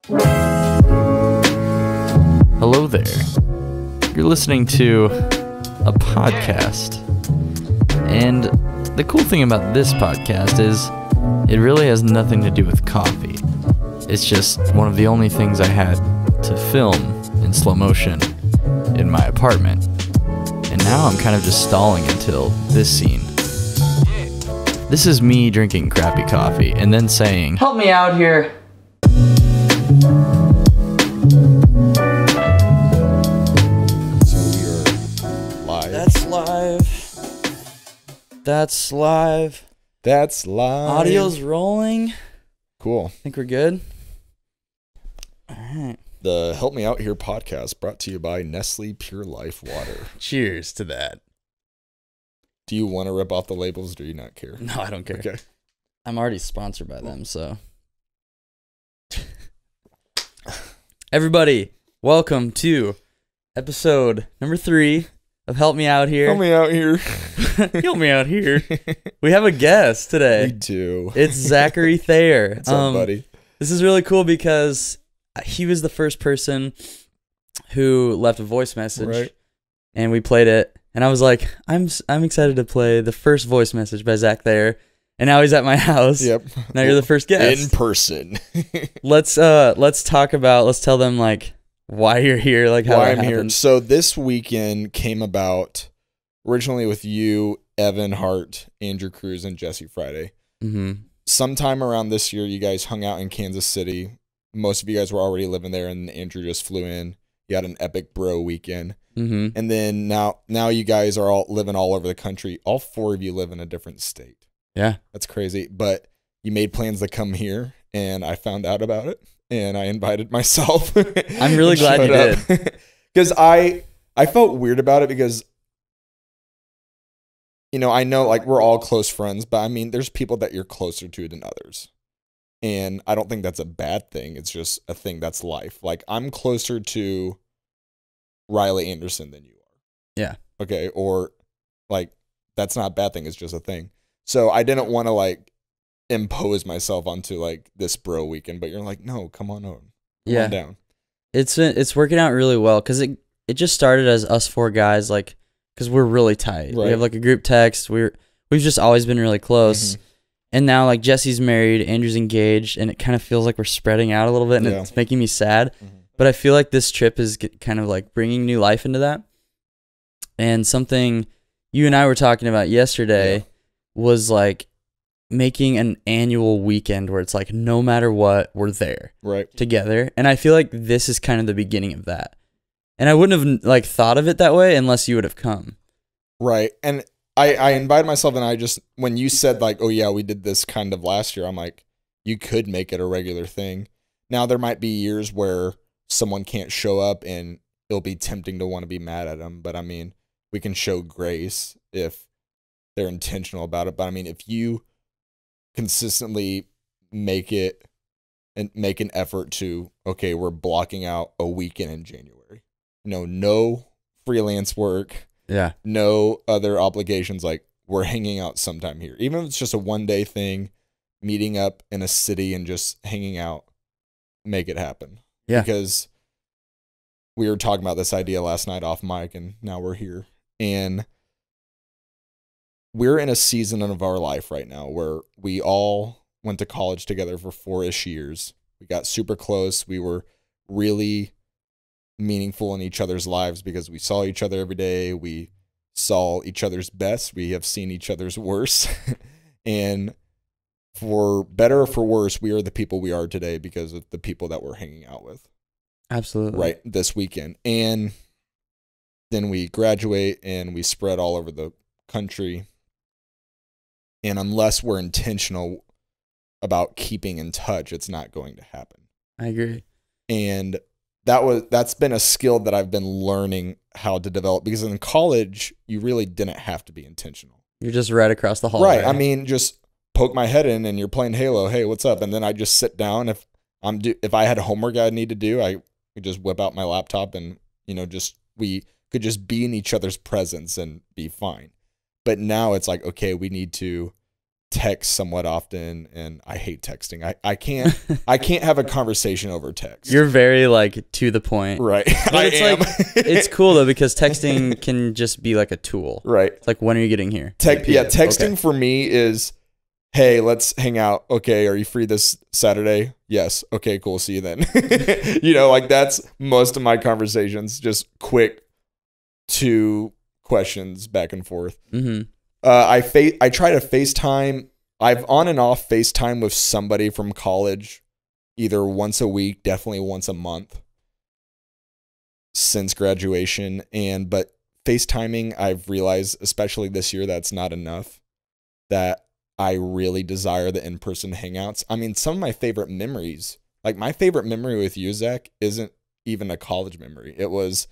Hello there. You're listening to a podcast. And the cool thing about this podcast is it really has nothing to do with coffee. It's just one of the only things I had to film in slow motion in my apartment. And now I'm kind of just stalling until this scene. This is me drinking crappy coffee and then saying, "Help me out here." That's live. That's live. Audio's rolling. Cool. Think we're good? All right. The Help Me Out Here podcast brought to you by Nestle Pure Life Water. Cheers to that. Do you want to rip off the labels or do you not care? No, I don't care. Okay. I'm already sponsored by them, so. Everybody, welcome to episode number 3 of Help Me Out Here. Help me out here. Help me out here. We have a guest today. We do. It's Zachary Thayer. What's up, buddy? This is really cool because he was the first person who left a voice message, right? And we played it. And I was like, I'm excited to play the first voice message by Zach Thayer. And now he's at my house. Yep. Now you're the first guest in person. Let's tell them like why you're here, like how why it I'm happened. here. So this weekend came about originally with you, Evan Hart, Andrew Cruz, and Jesse Friday. Mm-hmm. Sometime around this year, you guys hung out in Kansas City. Most of you guys were already living there, and Andrew just flew in. You had an epic bro weekend. Mm-hmm. And then now you guys are all living all over the country. All 4 of you live in a different state. Yeah. That's crazy. But you made plans to come here, and I found out about it, and I invited myself. I'm really glad you did. Because I felt weird about it because, you know, I know like we're all close friends, but I mean, there's people that you're closer to than others. And I don't think that's a bad thing. It's just a thing that's life. Like I'm closer to Riley Anderson than you are. Yeah. Okay. Or like, that's not a bad thing. It's just a thing. So I didn't want to like impose myself onto like this bro weekend, but you're like, no, come on over. Come on down. It's working out really well because it just started as us 4 guys, like, because we're really tight. Right. We have like a group text. We've just always been really close. Mm-hmm. And now like Jesse's married, Andrew's engaged, and it kind of feels like we're spreading out a little bit, and it's making me sad. Mm-hmm. But I feel like this trip is kind of like bringing new life into that. And something you and I were talking about yesterday was like making an annual weekend where it's like no matter what, we're there together. And I feel like this is kind of the beginning of that. And I wouldn't have like thought of it that way unless you would have come. Right. And I invited myself, and I just, when you said like, oh yeah, we did this kind of last year, I'm like, you could make it a regular thing. Now there might be years where someone can't show up and it'll be tempting to want to be mad at them. But I mean, we can show grace if they're intentional about it. But I mean, if you consistently make it and make an effort to, okay, we're blocking out a weekend in January. No freelance work. Yeah. No other obligations. Like we're hanging out sometime here. Even if it's just a 1-day thing, meeting up in a city and just hanging out, make it happen. Yeah. Because we were talking about this idea last night off mic, and now we're here. And we're in a season of our life right now where we all went to college together for 4-ish years. We got super close. We were really meaningful in each other's lives because we saw each other every day. We saw each other's best. We have seen each other's worst. And for better or for worse, we are the people we are today because of the people that we're hanging out with. Absolutely. Right, this weekend. And then we graduate and we spread all over the country. And unless we're intentional about keeping in touch, it's not going to happen. I agree. And that's been a skill that I've been learning how to develop, because in college you really didn't have to be intentional. You're just right across the hall. Right. I mean, just poke my head in and you're playing Halo. Hey, what's up? And then I just sit down. If I had homework I need to do, I could just whip out my laptop and, we could just be in each other's presence and be fine. But now it's like, okay, we need to text somewhat often, and I hate texting. I can't have a conversation over text. You're very like to the point. Right. But it's cool though, because texting can just be like a tool. Right. It's like, when are you getting here? Texting for me is, hey, let's hang out. Okay, are you free this Saturday? Yes. Okay, cool. See you then. Like that's most of my conversations, just quick 2 questions back and forth. Mm-hmm. I try to FaceTime. I've on and off FaceTime with somebody from college, either once a week, definitely once a month since graduation. But FaceTiming, I've realized, especially this year, that's not enough. That I really desire the in-person hangouts. I mean, some of my favorite memories, like my favorite memory with you, Zach, isn't even a college memory. It was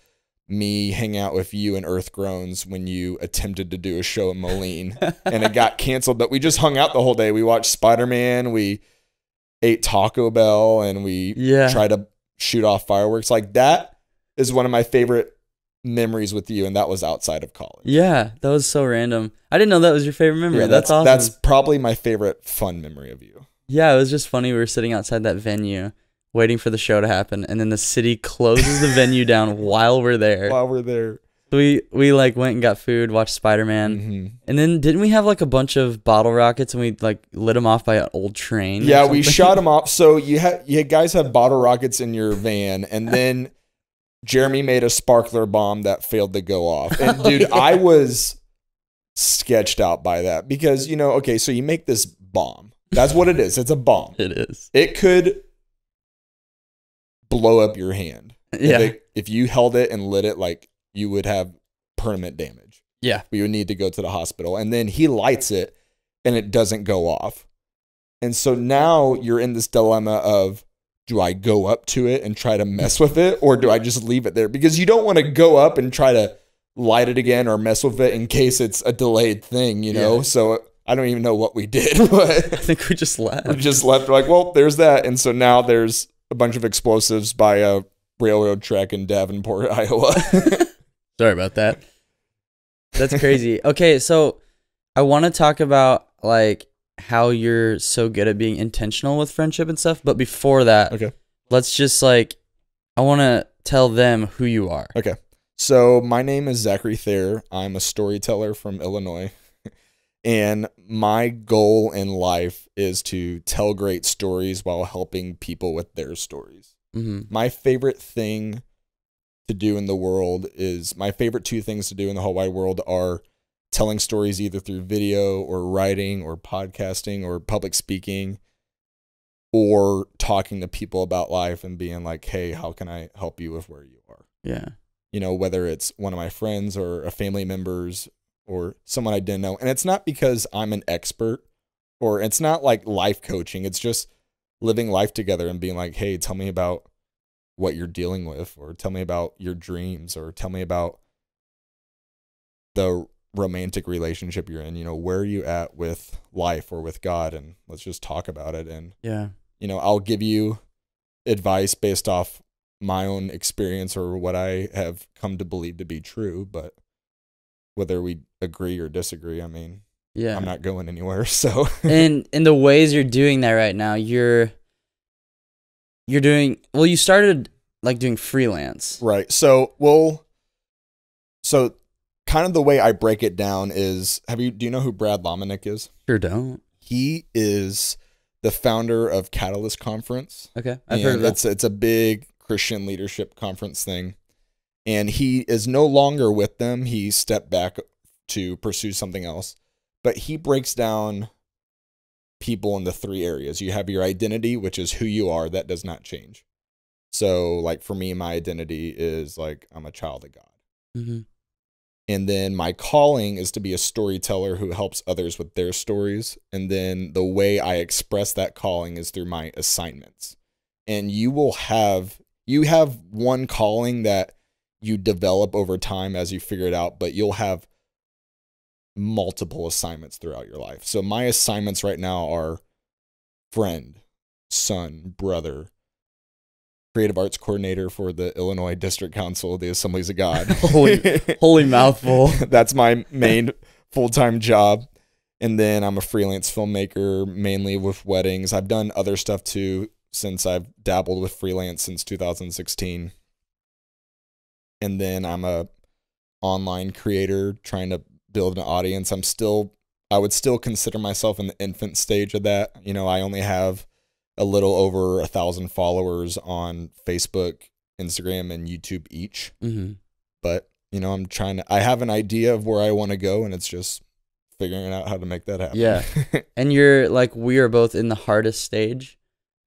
me hang out with you and Earth Groans when you attempted to do a show at Moline and it got canceled, but we just hung out the whole day. We watched Spider-Man, we ate Taco Bell, and we tried to shoot off fireworks. Like that is one of my favorite memories with you, and that was outside of college. Yeah, that was so random. I didn't know that was your favorite memory. Yeah, that's awesome. That's probably my favorite fun memory of you. Yeah, it was just funny. We were sitting outside that venue waiting for the show to happen, and then the city closes the venue down while we're there. So we like went and got food, watched Spider-Man, and then didn't we have like a bunch of bottle rockets, and we like lit them off by an old train? Yeah, we shot them off. So you guys had bottle rockets in your van, and then Jeremy made a sparkler bomb that failed to go off. And dude, I was sketched out by that because, okay, so you make this bomb. That's what it is. It's a bomb. It is. It could blow up your hand. Yeah. If you held it and lit it, like you would have permanent damage. Yeah. We would need to go to the hospital. And then he lights it and it doesn't go off. And so now you're in this dilemma of, do I go up to it and try to mess with it, or do I just leave it there? Because you don't want to go up and try to light it again or mess with it in case it's a delayed thing, Yeah. So I don't even know what we did. But I think we just left. Like, well, there's that. And so now there's a bunch of explosives by a railroad track in Davenport, Iowa. Sorry about that. That's crazy. Okay, so I want to talk about like how you're so good at being intentional with friendship and stuff. But before that, okay, let's just I want to tell them who you are. Okay. So my name is Zachary Thayer. I'm a storyteller from Illinois. And my goal in life is to tell great stories while helping people with their stories. Mm-hmm. My favorite thing to do in the world is, my favorite 2 things to do in the whole wide world are telling stories either through video or writing or podcasting or public speaking, or talking to people about life and being like, hey, how can I help you with where you are? Yeah. Whether it's one of my friends or a family member's or someone I didn't know. And it's not because I'm an expert, or it's not like life coaching. It's just living life together and being like, hey, tell me about what you're dealing with, or tell me about your dreams, or tell me about the romantic relationship you're in. Where are you at with life or with God? And let's just talk about it. And, yeah, I'll give you advice based off my own experience or what I have come to believe to be true. But whether we agree or disagree, I mean, yeah, I'm not going anywhere. So, and in the ways you're doing that right now, you're doing, well, you started like doing freelance. Right. So kind of the way I break it down is, do you know who Brad Lomenick is? Sure don't. He is the founder of Catalyst Conference. Okay. I've heard of that. It's a big Christian leadership conference thing. And he is no longer with them. He stepped back to pursue something else. But he breaks down people into 3 areas. You have your identity, which is who you are. That does not change. So like for me, my identity is like, I'm a child of God. Mm-hmm. And then my calling is to be a storyteller who helps others with their stories. And then the way I express that calling is through my assignments. And you have one calling that you develop over time as you figure it out, but you'll have multiple assignments throughout your life. So my assignments right now are friend, son, brother, creative arts coordinator for the Illinois District Council of the Assemblies of God. Holy mouthful. That's my main full-time job. And then I'm a freelance filmmaker, mainly with weddings. I've done other stuff too, since I've dabbled with freelance since 2016. And then I'm a online creator trying to build an audience. I would still consider myself in the infant stage of that. You know, I only have a little over 1,000 followers on Facebook, Instagram, and YouTube each. Mm-hmm. But, you know, I have an idea of where I want to go, and it's just figuring out how to make that happen. Yeah. And you're like, we are both in the hardest stage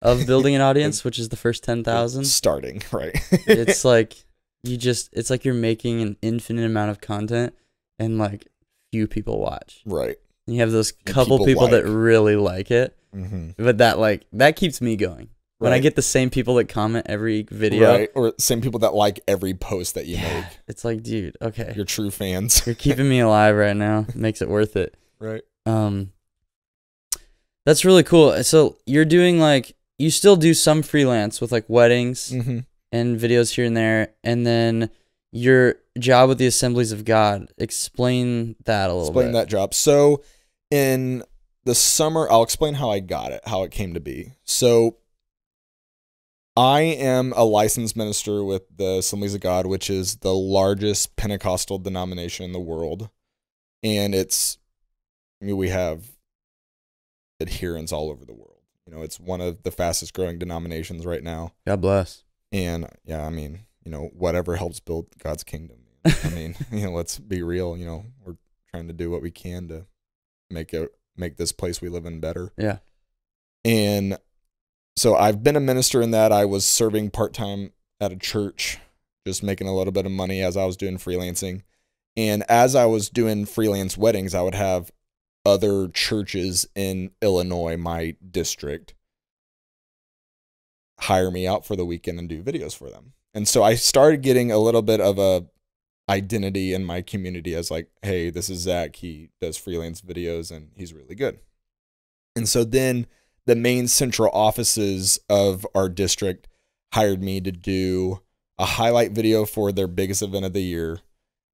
of building an audience, which is the first 10,000. Starting, right. It's like, it's like you're making an infinite amount of content and like few people watch. Right. And you have those couple people that really like it. Mm-hmm. But that keeps me going. When I get the same people that comment every video. Right. Or same people that like every post that you make. It's like, dude, okay. You're true fans. You're keeping me alive right now. It makes it worth it. Right. That's really cool. So you're doing like, you still do some freelance with like weddings and videos here and there. And then your job with the Assemblies of God. Explain that a little bit. Explain that job. So in the summer, I'll explain how I got it, how it came to be. So I am a licensed minister with the Assemblies of God, which is the largest Pentecostal denomination in the world. And we have adherents all over the world. You know, it's one of the fastest growing denominations right now. God bless. And yeah, I mean, you know, whatever helps build God's kingdom. I mean, you know, let's be real. You know, we're trying to do what we can to make this place we live in better. Yeah. And so I've been a minister in that. I was serving part-time at a church, just making a little bit of money as I was doing freelancing. And as I was doing freelance weddings, I would have other churches in Illinois, my district, hire me out for the weekend and do videos for them. And so I started getting a little bit of a identity in my community as like, hey, this is Zach. He does freelance videos and he's really good. And so then the main central offices of our district hired me to do a highlight video for their biggest event of the year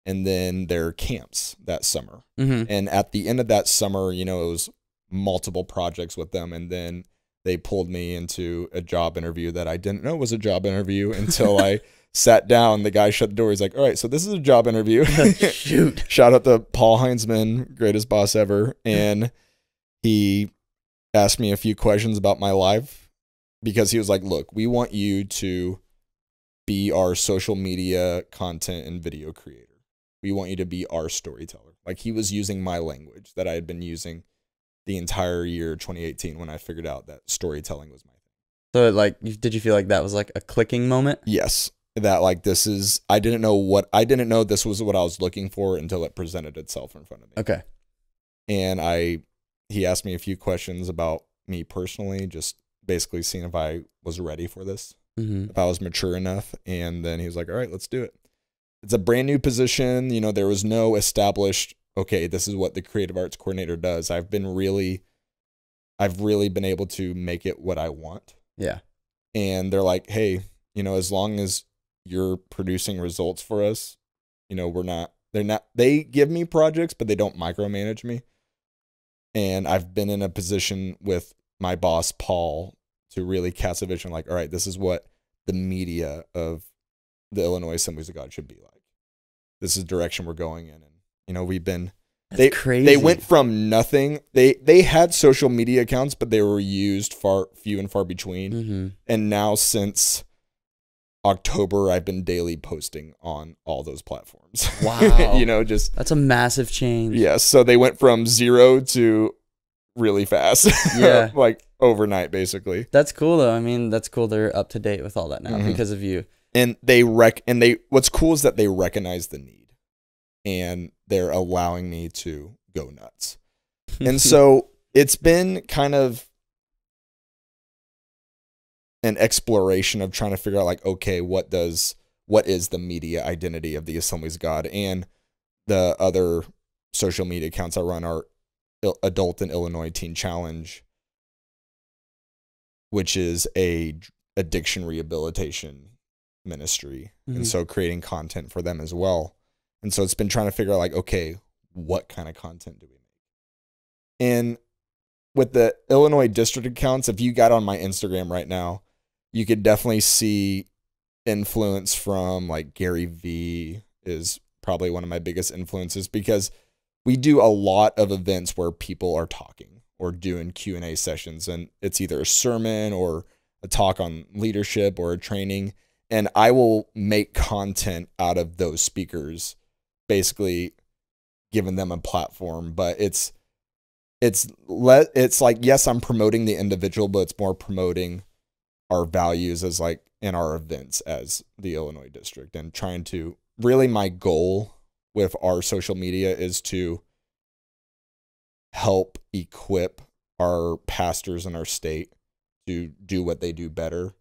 and then their camps that summer. And at the end of that summer, you know, it was multiple projects with them. And then they pulled me into a job interview that I didn't know was a job interview until I sat down. The guy shut the door. He's like, all right, so this is a job interview. Shoot. Shout out to Paul Heinzman, greatest boss ever. And he asked me a few questions about my life because he was like, look, we want you to be our social media content and video creator. We want you to be our storyteller. Like he was using my language that I had been using the entire year 2018 when I figured out that storytelling was my thing. So like, did you feel like that was like a clicking moment? Yes. That like, I didn't know this was what I was looking for until it presented itself in front of me. Okay. And he asked me a few questions about me personally, just basically seeing if I was ready for this, if I was mature enough. And then he was like, all right, let's do it. It's a brand new position. You know, there was no established, okay, this is what the creative arts coordinator does. I've really been able to make it what I want. Yeah. And they're like, hey, you know, as long as you're producing results for us, you know, they give me projects, but they don't micromanage me. And I've been in a position with my boss, Paul, to really cast a vision like, all right, this is what the media of the Illinois Assemblies of God should be like. This is the direction we're going in. And, you know, That's crazy. They went from nothing. They had social media accounts, but they were used few and far between. And now since October, I've been daily posting on all those platforms. Wow. You know, that's a massive change. Yes. Yeah, so they went from 0 to really fast. Yeah. Like overnight, basically. That's cool though. I mean, that's cool. They're up to date with all that now because of you. And what's cool is that they recognize the need and they're allowing me to go nuts. And so it's been kind of an exploration of trying to figure out like, okay, what is the media identity of the Assemblies of God? And the other social media accounts I run are Adult in Illinois Teen Challenge, which is a addiction rehabilitation ministry. And so creating content for them as well. And so it's been trying to figure out like, okay, what kind of content do we make? And with the Illinois district accounts, if you got on my Instagram right now, you could definitely see influence from like Gary Vee is probably one of my biggest influences, because we do a lot of events where people are talking or doing Q&A sessions, and it's either a sermon or a talk on leadership or a training. And I will make content out of those speakers, basically giving them a platform. But it's like, yes, I'm promoting the individual, but it's more promoting our values as like in our events as the Illinois district, and trying to really, my goal with our social media is to help equip our pastors in our state to do what they do better,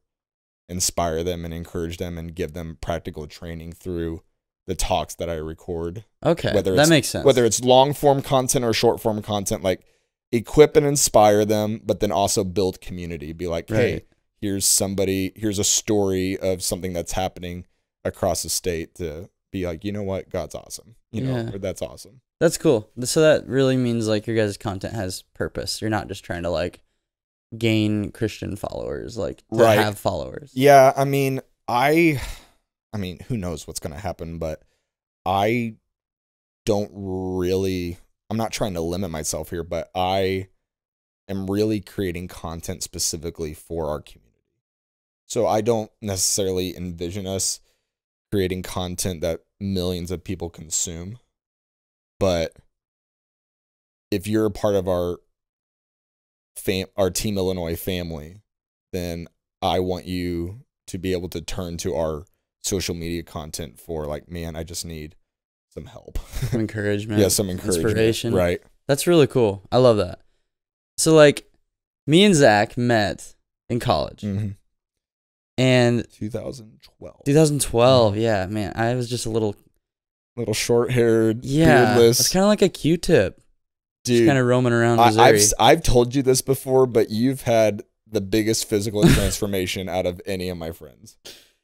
inspire them and encourage them, and give them practical training through the talks that I record. Okay, that makes sense. Whether it's long form content or short form content, like equip and inspire them, but then also build community. Be like, hey, here's a story of something that's happening across the state, to be like, you know what, God's awesome. You know, or that's awesome. That's cool. So that really means like your guys' content has purpose. You're not just trying to like gain Christian followers, like to have followers. Yeah, I mean, who knows what's going to happen, but I'm not trying to limit myself here, but I am really creating content specifically for our community. So I don't necessarily envision us creating content that millions of people consume. But if you're a part of our Team Illinois family, then I want you to be able to turn to our social media content for like, man, I just need some help. Some encouragement. Yeah, some encouragement. Inspiration. Right. That's really cool. I love that. So like me and Zach met in college. Mm-hmm. And 2012. 2012, yeah, man. I was just a little short-haired, beardless. It's kind of like a Q-tip. Dude, just kind of roaming around Missouri. I've told you this before, but you've had the biggest physical transformation out of any of my friends.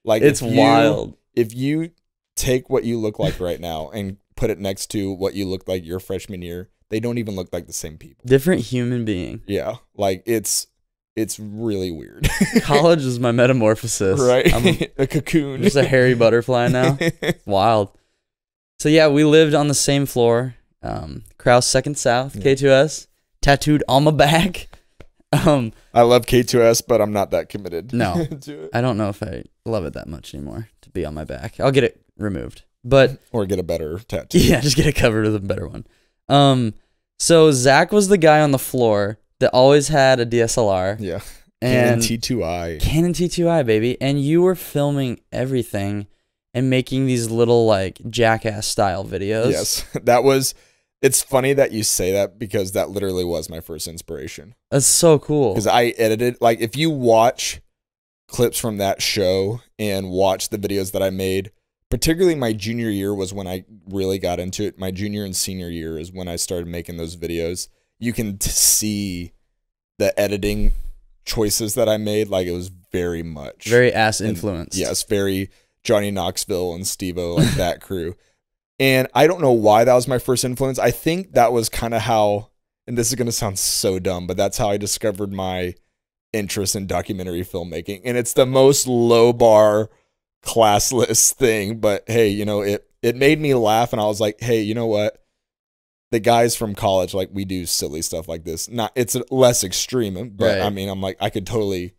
Like, it's wild. If you take what you look like right now and put it next to what you looked like your freshman year, they don't even look like the same people. Different human being. Yeah, like it's really weird. College is my metamorphosis. Right, I'm a cocoon. Just a hairy butterfly now. Wild. So yeah, we lived on the same floor. Krause 2nd South, K2S, tattooed on my back. I love K2S, but I'm not that committed. No, to it. I don't know if I love it that much anymore to be on my back. I'll get it removed, but or get a better tattoo. Yeah, just get it covered with a better one. So Zach was the guy on the floor that always had a DSLR. Yeah, and Canon T2i, baby, and you were filming everything and making these little like jackass style videos. Yes, it's funny that you say that, because that literally was my first inspiration. That's so cool. Because I edited, like, if you watch clips from that show and watch the videos that I made, particularly my junior year was when I really got into it. My junior and senior year is when I started making those videos. You can see the editing choices that I made. Like, it was very ass influenced. Yes, very Johnny Knoxville and Steve-O, like that crew. And I don't know why that was my first influence. I think that was kind of how, and this is going to sound so dumb, but that's how I discovered my interest in documentary filmmaking. And it's the most low bar, classless thing. But hey, you know, it made me laugh. And I was like, hey, you know what? The guys from college, like, we do silly stuff like this. It's less extreme, but I mean, I'm like, I could totally,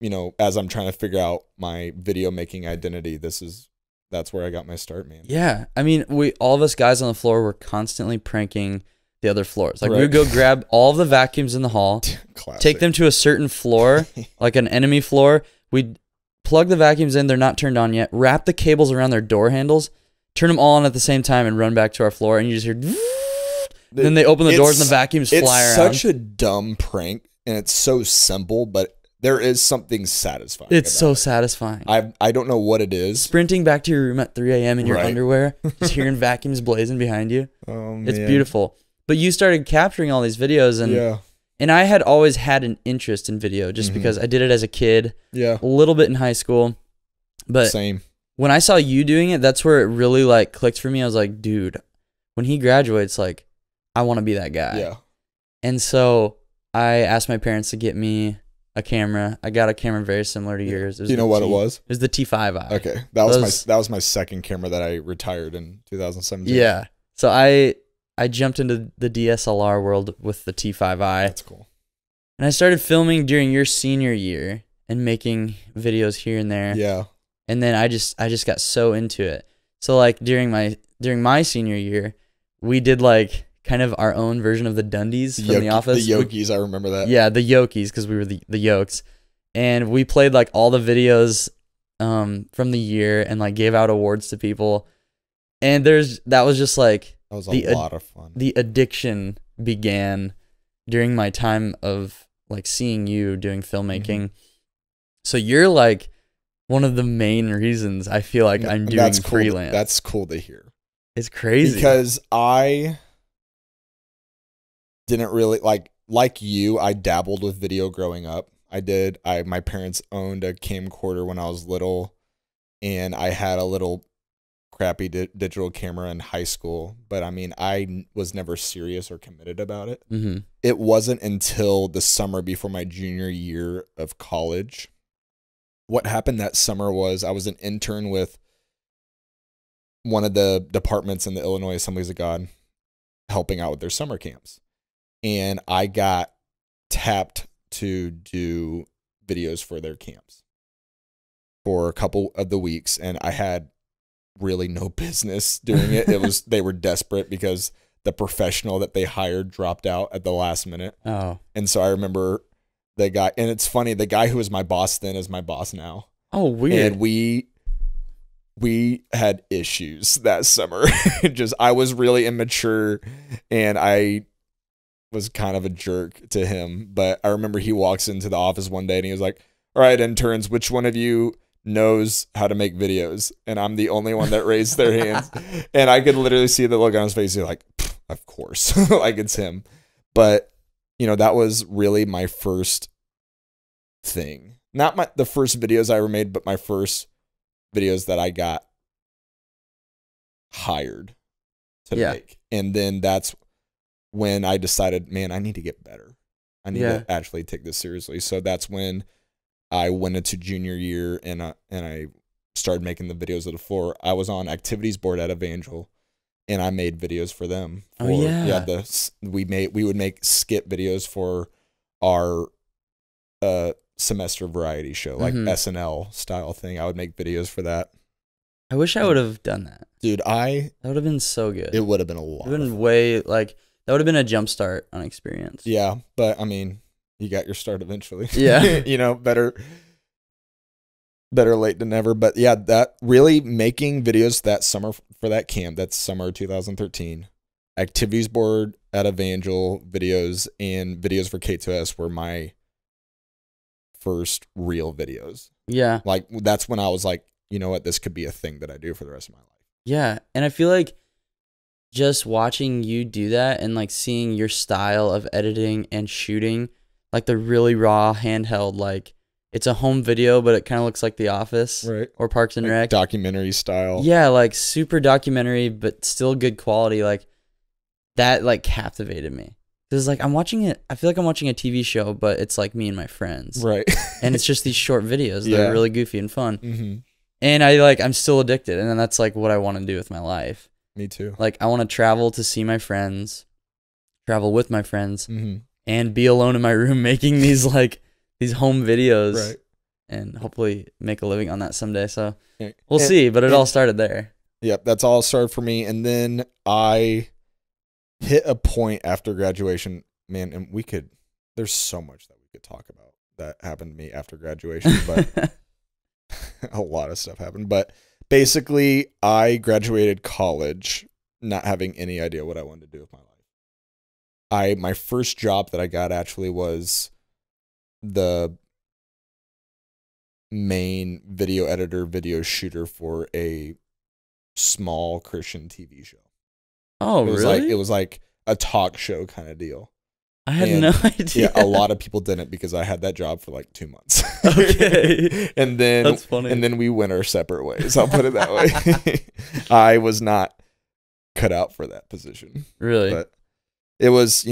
you know, as I'm trying to figure out my video making identity, that's where I got my start, man. Yeah. I mean, all of us guys on the floor were constantly pranking the other floors. Like, we would go grab all of the vacuums in the hall, take them to a certain floor, like an enemy floor. We'd plug the vacuums in. They're not turned on yet. Wrap the cables around their door handles, turn them all on at the same time, and run back to our floor. And you just hear, then they open the doors and the vacuums fly around. It's such a dumb prank, and it's so simple, but there is something satisfying. It's so satisfying. I don't know what it is. Sprinting back to your room at 3 a.m. in your underwear, just hearing vacuums blazing behind you. Oh, man. It's beautiful. But you started capturing all these videos, and I had always had an interest in video just because I did it as a kid. Yeah. A little bit in high school. But same. When I saw you doing it, that's where it really like clicked for me. I was like, dude, when he graduates, like, I want to be that guy. Yeah. And so I asked my parents to get me a camera. I got a camera very similar to yours. Do you know what it was? It was the T5i. Okay. That was my second camera that I retired in 2017. Yeah. So I jumped into the DSLR world with the T5i. That's cool. And I started filming during your senior year and making videos here and there. Yeah. And then I just got so into it. So like during my senior year, we did like kind of our own version of the Dundies from The Office. The Yokies, I remember that. Yeah, the Yokies, because we were the Yokes. And we played like all the videos from the year and like gave out awards to people. And that was just like that was a lot of fun. The addiction began during my time of like seeing you doing filmmaking. So you're like one of the main reasons I feel like I'm doing freelance. That's cool to hear. It's crazy. Because I didn't really like you, I dabbled with video growing up. My parents owned a camcorder when I was little, and I had a little crappy digital camera in high school, but I mean, I was never serious or committed about it. It wasn't until the summer before my junior year of college. What happened that summer was I was an intern with one of the departments in the Illinois Assemblies of God, helping out with their summer camps. And I got tapped to do videos for their camps for a couple of the weeks, and I had really no business doing it. They were desperate because the professional that they hired dropped out at the last minute. Oh. And so I remember the guy, and it's funny, the guy who was my boss then is my boss now. Oh, weird. And we had issues that summer. I was really immature, and I was kind of a jerk to him. But I remember he walks into the office one day and he was like, "All right, interns, which one of you knows how to make videos?" And I'm the only one that raised their hands. And I could literally see the look on his face. He's like, "Of course." Like, it's him. But, you know, that was really my first thing. Not the first videos I ever made, but my first videos that I got hired to make. And then that's when I decided, man, I need to get better. I need to actually take this seriously. So that's when I went into junior year and I started making the videos of the floor. I was on activities board at Evangel, and I made videos for them. We would make skit videos for our semester variety show, like SNL style thing. I would make videos for that. I wish I would have done that. Dude, that would have been so good. It would have been a lot. It would have been way, like, that would have been a jump start on experience. Yeah, but I mean, you got your start eventually. Yeah. You know, better late than never. But yeah, that really making videos that summer for that camp, that's summer 2013. Activities board at Evangel videos and videos for K2S were my first real videos. Yeah. Like, that's when I was like, you know what, this could be a thing that I do for the rest of my life. Yeah. And I feel like just watching you do that and like seeing your style of editing and shooting, like the really raw handheld, like it's a home video, but it kind of looks like The Office, right? Or Parks and Rec, documentary style. Yeah, like super documentary, but still good quality. Like that, like captivated me. Cause like I'm watching it, I feel like I'm watching a TV show, but it's like me and my friends, right? And it's just these short videos that are really goofy and fun. And I'm still addicted, and then that's like what I want to do with my life. Me too. Like, I want to travel to see my friends, travel with my friends, and be alone in my room making these home videos, right? And hopefully make a living on that someday. So we'll see, but it all started there. Yep, that's all started for me. And then I hit a point after graduation, man, and there's so much that we could talk about that happened to me after graduation, but a lot of stuff happened. But basically, I graduated college not having any idea what I wanted to do with my life. My first job that I got actually was the main video editor, video shooter for a small Christian TV show. Oh, really? It was like a talk show kind of deal. I had no idea. Yeah, a lot of people didn't because I had that job for like 2 months. Okay. And then that's funny. And then we went our separate ways. I'll put it that way. I was not cut out for that position. Really? But it was,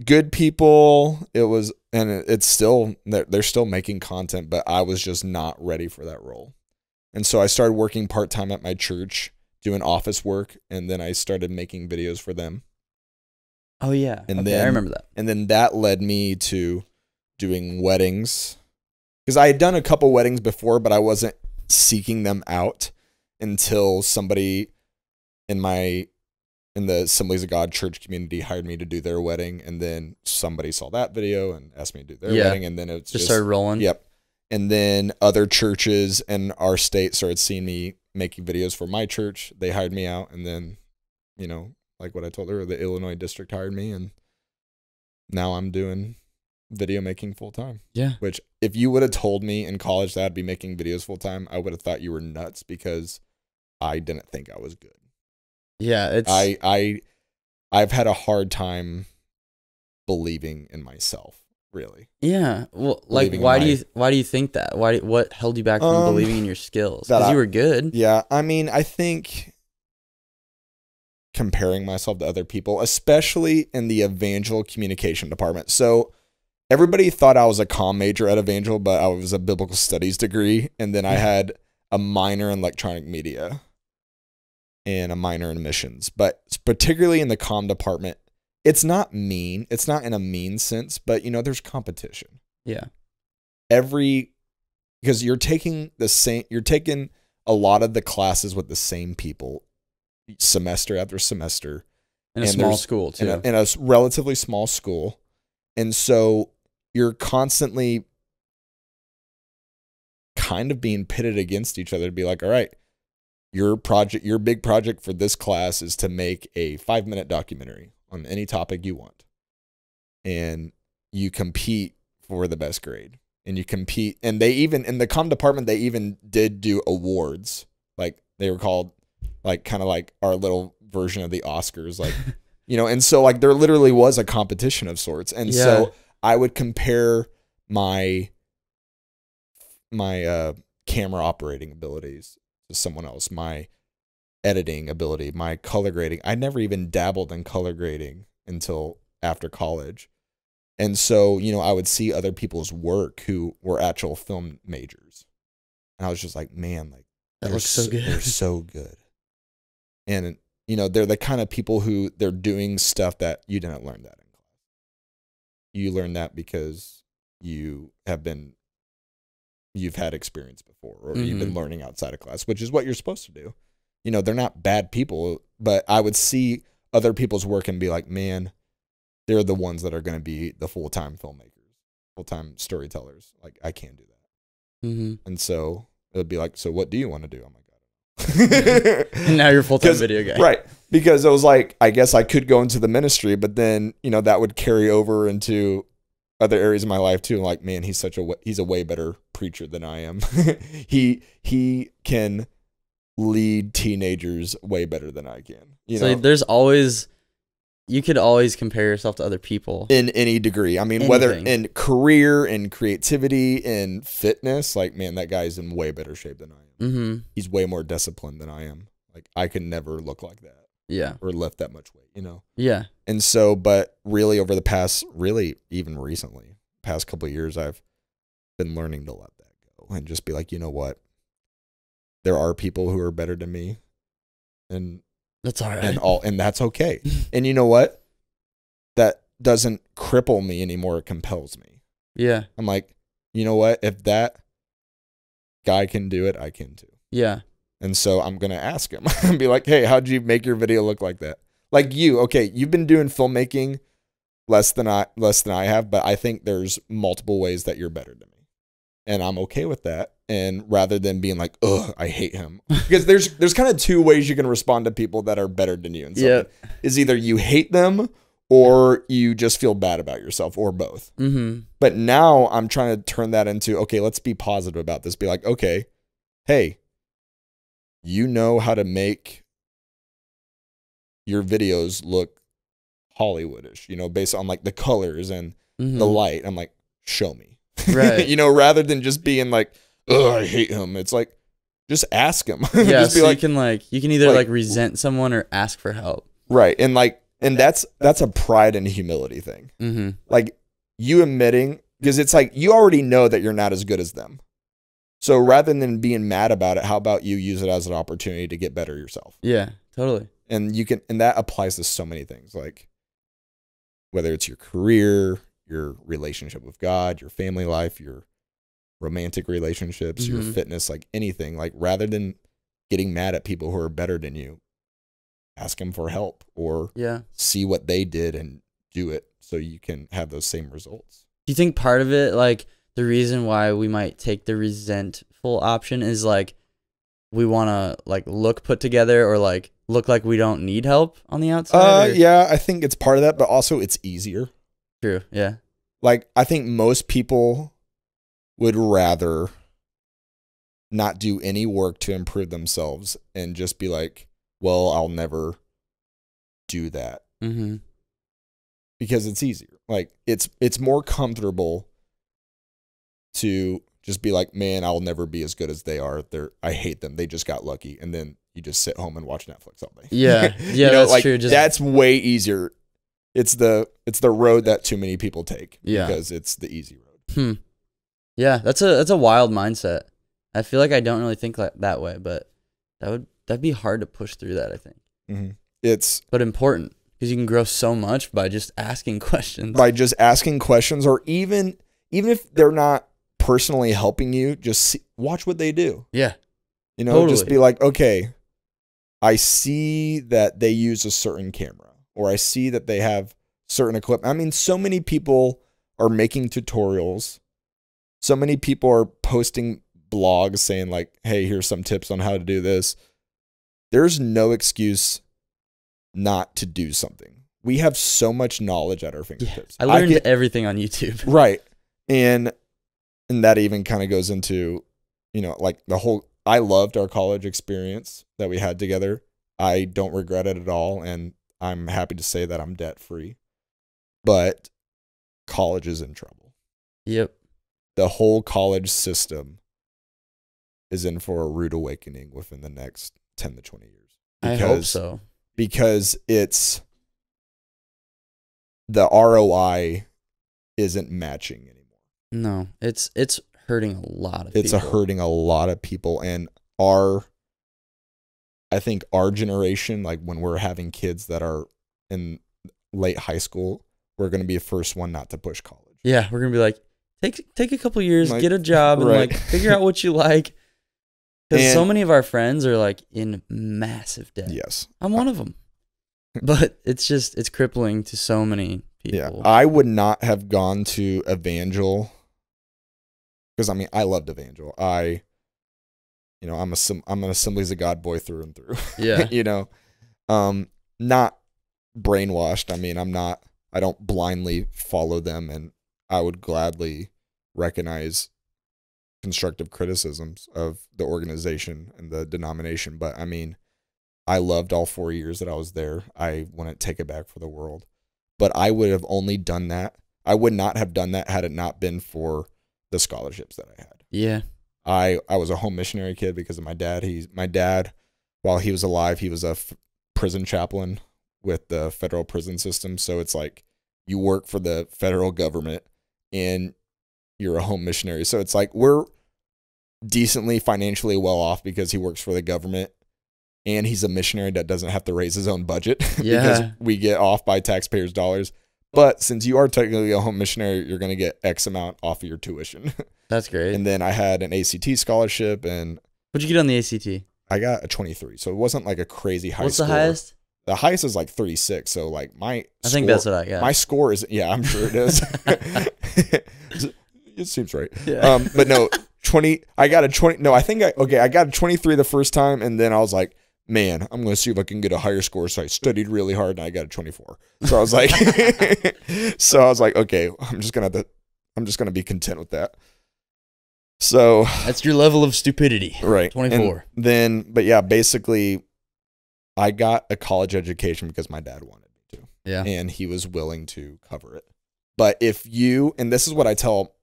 good people. It was, and it's still, they're still making content, but I was just not ready for that role. And so I started working part-time at my church, doing office work, and then I started making videos for them. Oh yeah. And okay, then I remember that. And then that led me to doing weddings. Because I had done a couple weddings before, but I wasn't seeking them out until somebody in the Assemblies of God church community hired me to do their wedding, and then somebody saw that video and asked me to do their wedding, and then it just started rolling. Yep. And then other churches in our state started seeing me making videos for my church. They hired me out, and then, like what I told her, the Illinois district hired me, and now I'm doing video making full time. Yeah. Which, if you would have told me in college that I'd be making videos full time, I would have thought you were nuts, because I didn't think I was good. Yeah, it's I've had a hard time believing in myself, really. Yeah. Well, like, why do you think that? What held you back from believing in your skills? Because you were good. Yeah, I mean, I think comparing myself to other people, especially in the Evangel communication department. So everybody thought I was a comm major at Evangel, but I was a biblical studies degree, and then I had a minor in electronic media and a minor in missions. But particularly in the comm department, it's not mean. It's not in a mean sense, but there's competition. Yeah. Because you're taking a lot of the classes with the same people semester after semester. In a small school, too. In a relatively small school. And so you're constantly kind of being pitted against each other to be like, all right, your big project for this class is to make a 5-minute documentary on any topic you want. And you compete for the best grade. And you compete, and they even, in the comm department, they even did do awards. Like, they were called, like, kind of like our little version of the Oscars, like, and so, like, there literally was a competition of sorts. And so I would compare my camera operating abilities to someone else, my editing ability, my color grading. I never even dabbled in color grading until after college. And so, I would see other people's work who were actual film majors. And I was just like, man, like, that looks so good. They're so good. And, they're the kind of people who they're doing stuff that you didn't learn that in class. You learn that because you've had experience before, or you've been learning outside of class, which is what you're supposed to do. They're not bad people, but I would see other people's work and be like, man, they're the ones that are going to be the full-time filmmakers, full-time storytellers. Like, I can't do that. And so it would be like, so what do you want to do? I'm like, I don't know. And now you're a full-time video guy. Right. Because it was like, I guess I could go into the ministry, but then, that would carry over into other areas of my life too. Like, man, he's a way better preacher than I am. he can lead teenagers way better than I can. So you could always compare yourself to other people in any degree. I mean, whether in career, in creativity, in fitness, like, man, that guy's in way better shape than I am. He's way more disciplined than I am. Like, I could never look like that. Yeah. Or lift that much weight, Yeah. And so, but really over the past, even recently, past couple of years, I've been learning to let that go and just be like, you know what? There are people who are better than me, and that's all right. And that's okay. And you know what? That doesn't cripple me anymore. It compels me. Yeah. I'm like, you know what? If that guy can do it, I can too. Yeah. And so I'm going to ask him and be like, hey, how'd you make your video look like that? Like, you've been doing filmmaking less than I have, but I think there's multiple ways that you're better than me. And I'm okay with that. And rather than being like, ugh, I hate him. Because there's kind of two ways you can respond to people that are better than you. And is either you hate them or you just feel bad about yourself, or both. But now I'm trying to turn that into, okay, let's be positive about this. Be like, okay, hey, you know how to make your videos look Hollywoodish, based on like the colors and the light. I'm like, show me. Right. Rather than just being like, oh, I hate him. It's like, just ask him. Yeah, just so you can either like resent someone or ask for help. Right. And like, And that's a pride and humility thing. Mm-hmm. Like you admitting, because it's like you already know that you're not as good as them. So rather than being mad about it, how about you use it as an opportunity to get better yourself? Yeah, totally. And that applies to so many things, like whether it's your career, your relationship with God, your family life, your romantic relationships, your fitness, like anything. Like rather than getting mad at people who are better than you, ask them for help or see what they did and do it so you can have those same results. Do you think part of it, like the reason why we might take the resentful option is like we want to like look put together or like look like we don't need help on the outside? Yeah, I think it's part of that, but also it's easier. True, yeah. Like I think most people would rather not do any work to improve themselves and just be like, well, I'll never do that. Mm-hmm. Because it's easier. Like it's more comfortable to just be like, man, I'll never be as good as they are. I hate them. They just got lucky. And then you just sit home and watch Netflix all day. Yeah. Yeah, that's like, true. That's way easier. It's the road that too many people take. Yeah. Because it's the easy road. Yeah, that's a wild mindset. I feel like I don't really think that way, but that'd be hard to push through that, I think. Mm-hmm. But important because you can grow so much by just asking questions. By just asking questions, or even if they're not personally helping you, just watch what they do. Yeah. Totally. Just be like, okay, I see that they use a certain camera, or I see that they have certain equipment. I mean, so many people are making tutorials. So many people are posting blogs saying like, hey, here's some tips on how to do this. There's no excuse not to do something. We have so much knowledge at our fingertips. Yeah, I learned everything on YouTube. Right. And that even kind of goes into, like I loved our college experience that we had together. I don't regret it at all. And I'm happy to say that I'm debt free. But college is in trouble. Yep. The whole college system is in for a rude awakening within the next 10 to 20 years. I hope so. Because the ROI isn't matching anymore. No, it's hurting a lot of people. It's hurting a lot of people. And I think our generation, like when we're having kids that are in late high school, we're going to be the first one not to push college. Yeah, we're going to be like, take a couple years, get a job, and like figure out what you like. Because so many of our friends are like in massive debt. Yes. I'm one of them. But it's crippling to so many people. Yeah. I would not have gone to Evangel because I loved Evangel. I'm an Assemblies of God boy through and through. Yeah. Not brainwashed. I don't blindly follow them, and I would gladly recognize constructive criticisms of the organization and the denomination. But I loved all 4 years that I was there. I wouldn't take it back for the world. But I would have only done that. I would not have done that had it not been for the scholarships that I had. Yeah. I was a home missionary kid because of my dad. My dad, while he was alive, he was a prison chaplain with the federal prison system. So it's like you work for the federal government and you're a home missionary. So it's like we're decently financially well off because he works for the government and he's a missionary that doesn't have to raise his own budget because we get off by taxpayers' dollars. But since you are technically a home missionary, you're going to get X amount off of your tuition. That's great. And then I had an ACT scholarship. And what'd you get on the ACT? I got a 23. So it wasn't like a crazy high score. What's the highest? The highest is like 36. So like I think that's what I got. My score is, I'm sure it is. It seems right. Yeah. But no, 20, I got a 20. No, I got a 23 the first time. And then I was like, man, I'm going to see if I can get a higher score. So I studied really hard and I got a 24. So I was like, okay, I'm just going to be content with that. So that's your level of stupidity. Right. 24. And then, but yeah, basically I got a college education because my dad wanted me to. Yeah. And he was willing to cover it. But and this is what I tell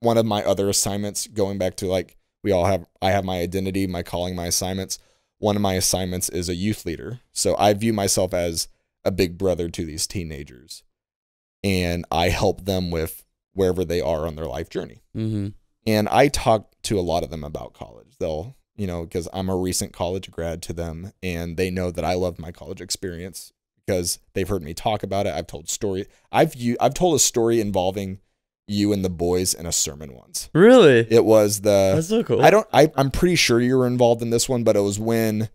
one of my other assignments, going back to like, I have my identity, my calling, my assignments. One of my assignments is a youth leader. So I view myself as a big brother to these teenagers, and I help them with wherever they are on their life journey. Mm-hmm. And I talk to a lot of them about college. They'll, because I'm a recent college grad to them, and they know that I love my college experience because they've heard me talk about it. I've told I've told a story involving you and the boys in a sermon once. Really? It was That's so cool. I'm pretty sure you were involved in this one, but it was when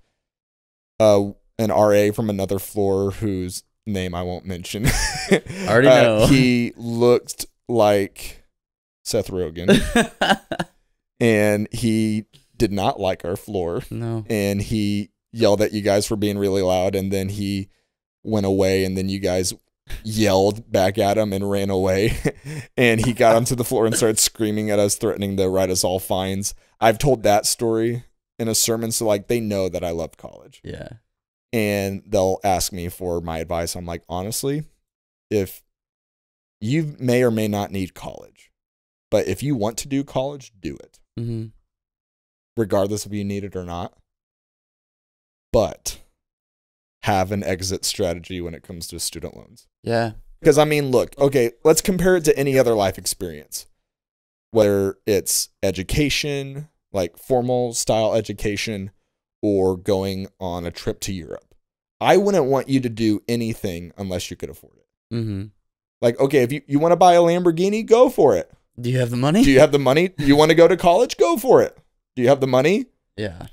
an RA from another floor whose name I won't mention. I already know. He looked like Seth Rogen. And he did not like our floor. No. And he yelled at you guys for being really loud, and then he went away, and then you guys yelled back at him and ran away. And he got onto the floor and started screaming at us, threatening to write us all fines. I've told that story in a sermon, so like they know that I love college. Yeah. And they'll ask me for my advice. I'm like, honestly, if you may or may not need college, but if you want to do college, do it. Mm-hmm. Regardless if you need it or not. But have an exit strategy when it comes to student loans. Yeah. Because, I mean, look, okay, let's compare it to any other life experience. Whether it's education, like formal style education, or going on a trip to Europe. I wouldn't want you to do anything unless you could afford it. Mm-hmm. Like, okay, if you want to buy a Lamborghini, go for it. Do you have the money? Do you have the money? You want to go to college? Go for it. Do you have the money? Yeah.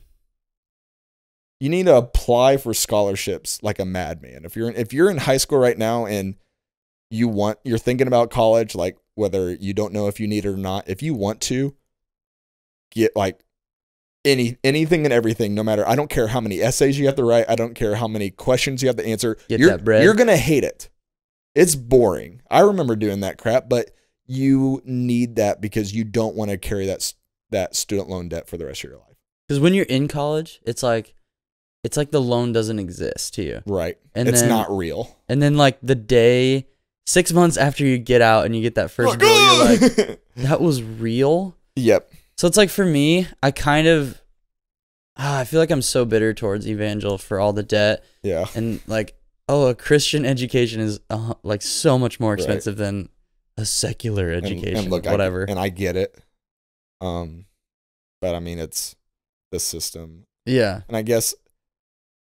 You need to apply for scholarships like a madman. If you're in high school right now and you're thinking about college, like whether you don't know if you need it or not, if you want to get like anything and everything, no matter, I don't care how many essays you have to write, I don't care how many questions you have to answer, you're gonna hate it. It's boring. I remember doing that crap, but you need that because you don't want to carry that student loan debt for the rest of your life. Because when you're in college, it's like the loan doesn't exist to you. Right. And it's not real. And then like the day, 6 months after you get out and you get that first bill, you're like, that was real? Yep. So it's like for me, I kind of, I feel like I'm so bitter towards Evangel for all the debt. Yeah. And like, a Christian education is like so much more expensive than a secular education. And look, whatever. I get it. But I mean, it's the system. Yeah. And I guess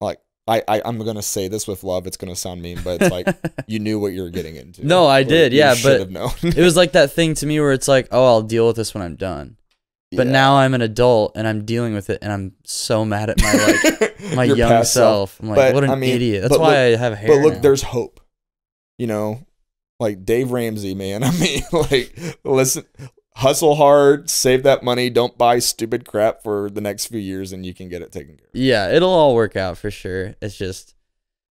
like, I'm going to say this with love. It's going to sound mean, but it's like you knew what you were getting into. No, I did. Yeah. But have known. It was like that thing to me where it's like, oh, I'll deal with this when I'm done. But now I'm an adult and I'm dealing with it, and I'm so mad at my my young self. I'm like, what an idiot. That's why I have hair. But look, now. There's hope. Like Dave Ramsey, man. I mean, like, listen, hustle hard, save that money, don't buy stupid crap for the next few years, and you can get it taken care of. Yeah, it'll all work out for sure. It's just,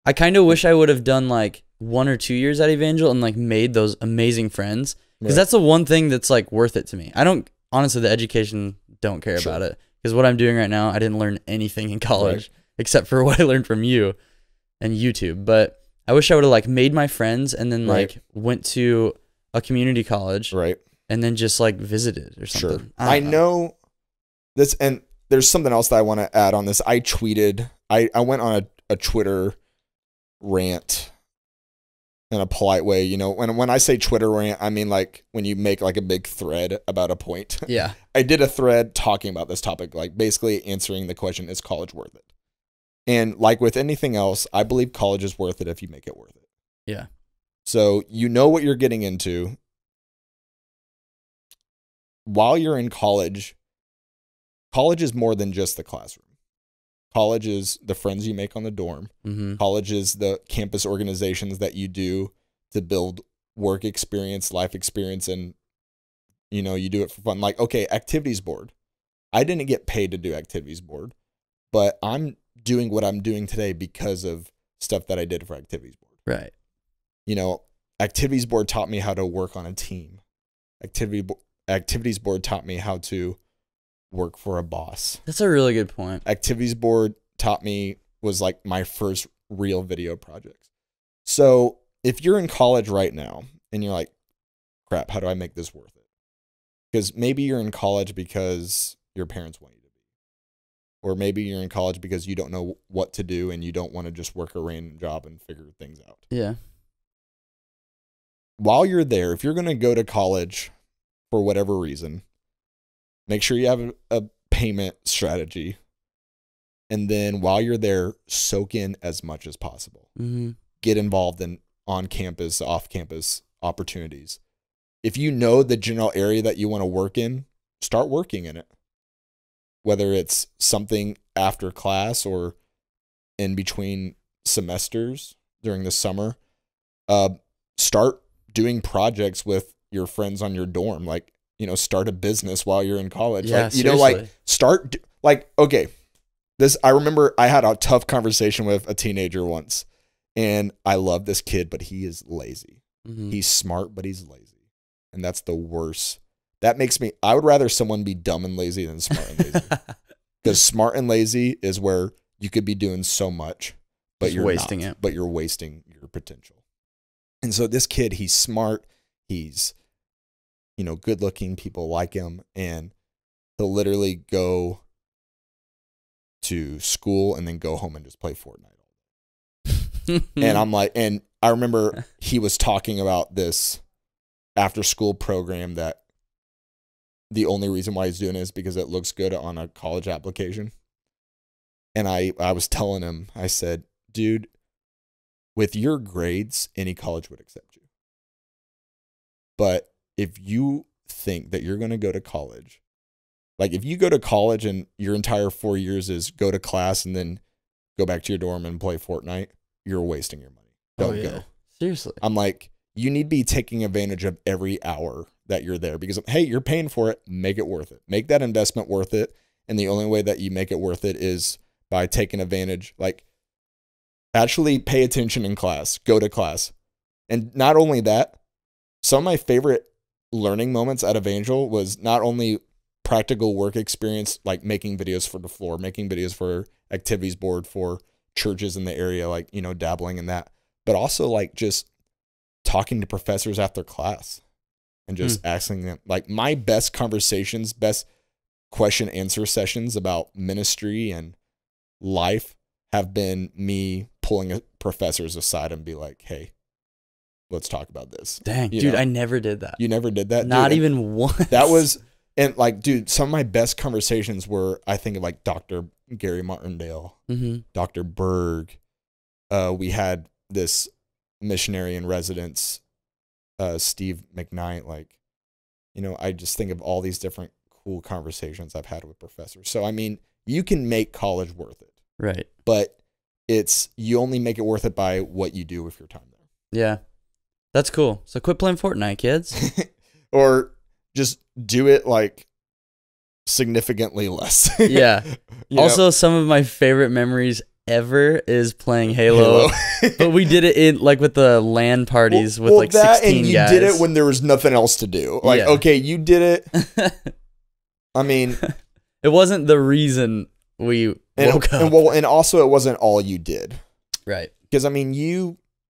I kind of wish I would have done like 1 or 2 years at Evangel and like made those amazing friends, because that's the one thing that's like worth it to me. Honestly, the education, don't care about it, because what I'm doing right now, I didn't learn anything in college except for what I learned from you and YouTube. But I wish I would have like made my friends and then like went to a community college, and then just like visited or something. Sure. I know this, and there's something else that I want to add on this. I went on a Twitter rant in a polite way. When I say Twitter rant, I mean like when you make like a big thread about a point. Yeah. I did a thread talking about this topic, like basically answering the question, is college worth it? And like with anything else, I believe college is worth it if you make it worth it. Yeah. So you know what you're getting into. While you're in college is more than just the classroom. College is the friends you make on the dorm. Mm-hmm. College is the campus organizations that you do to build work experience, life experience, and you do it for fun. Like, okay, activities board. I didn't get paid to do activities board, but I'm doing what I'm doing today because of stuff that I did for activities board. Right. Activities board taught me how to work on a team. Activities board taught me how to work for a boss. That's a really good point. Activities board was like my first real video project. So if you're in college right now and you're like, crap, how do I make this worth it? Because maybe you're in college because your parents want you to be, or maybe you're in college because you don't know what to do and you don't want to just work a random job and figure things out. Yeah. While you're there, if you're going to go to college for whatever reason, make sure you have a payment strategy. And then while you're there, soak in as much as possible. Mm-hmm. Get involved in on-campus, off-campus opportunities. If you know the general area that you want to work in, start working in it. Whether it's something after class or in between semesters during the summer, start doing projects with your friends on your dorm. Like, you know, start a business while you're in college. Yeah, like, you know, like okay. I remember I had a tough conversation with a teenager once, and I love this kid, but he is lazy. Mm-hmm. He's smart, but he's lazy. And that's the worst. That makes me, I would rather someone be dumb and lazy than smart and lazy. Because smart and lazy is where you could be doing so much, but you're wasting it. But you're wasting your potential. And so this kid, he's smart. He's, you know, good looking. People like him. And he'll literally go to school and then go home and just play Fortnite. And I'm like, and I remember he was talking about this after school program that the only reason why he's doing it is because it looks good on a college application. And I was telling him, I said, dude, with your grades, any college would accept you. But if you think that you're going to go to college, like if you go to college and your entire 4 years is go to class and then go back to your dorm and play Fortnite, you're wasting your money. Don't go. Seriously. I'm like, you need to be taking advantage of every hour that you're there because, hey, you're paying for it. Make it worth it. Make that investment worth it. And the only way that you make it worth it is by taking advantage. Like, actually pay attention in class. Go to class. And not only that, some of my favorite learning moments at Evangel was not only practical work experience, like making videos for the floor, making videos for activities board for churches in the area, like, you know, dabbling in that, but also like just talking to professors after class and just asking them, like my best conversations, best question answer sessions about ministry and life have been me pulling professors aside and be like, hey, let's talk about this. Dang, dude, I never did that. You never did that? Not even once. That was, and like, dude, some of my best conversations were, I think of like Dr. Gary Martindale, Dr. Berg. We had this missionary in residence, Steve McKnight. Like, you know, I just think of all these different cool conversations I've had with professors. So, I mean, you can make college worth it. Right. But you only make it worth it by what you do with your time there. Yeah. That's cool. So quit playing Fortnite, kids. Or just do it like significantly less. Yeah. Also, some of my favorite memories ever is playing Halo. But we did it in like with the LAN parties with like 16 and you guys. did it when there was nothing else to do. Like, okay, you did it. I mean, it wasn't the reason we woke up. And also it wasn't all you did. Right. Because I mean,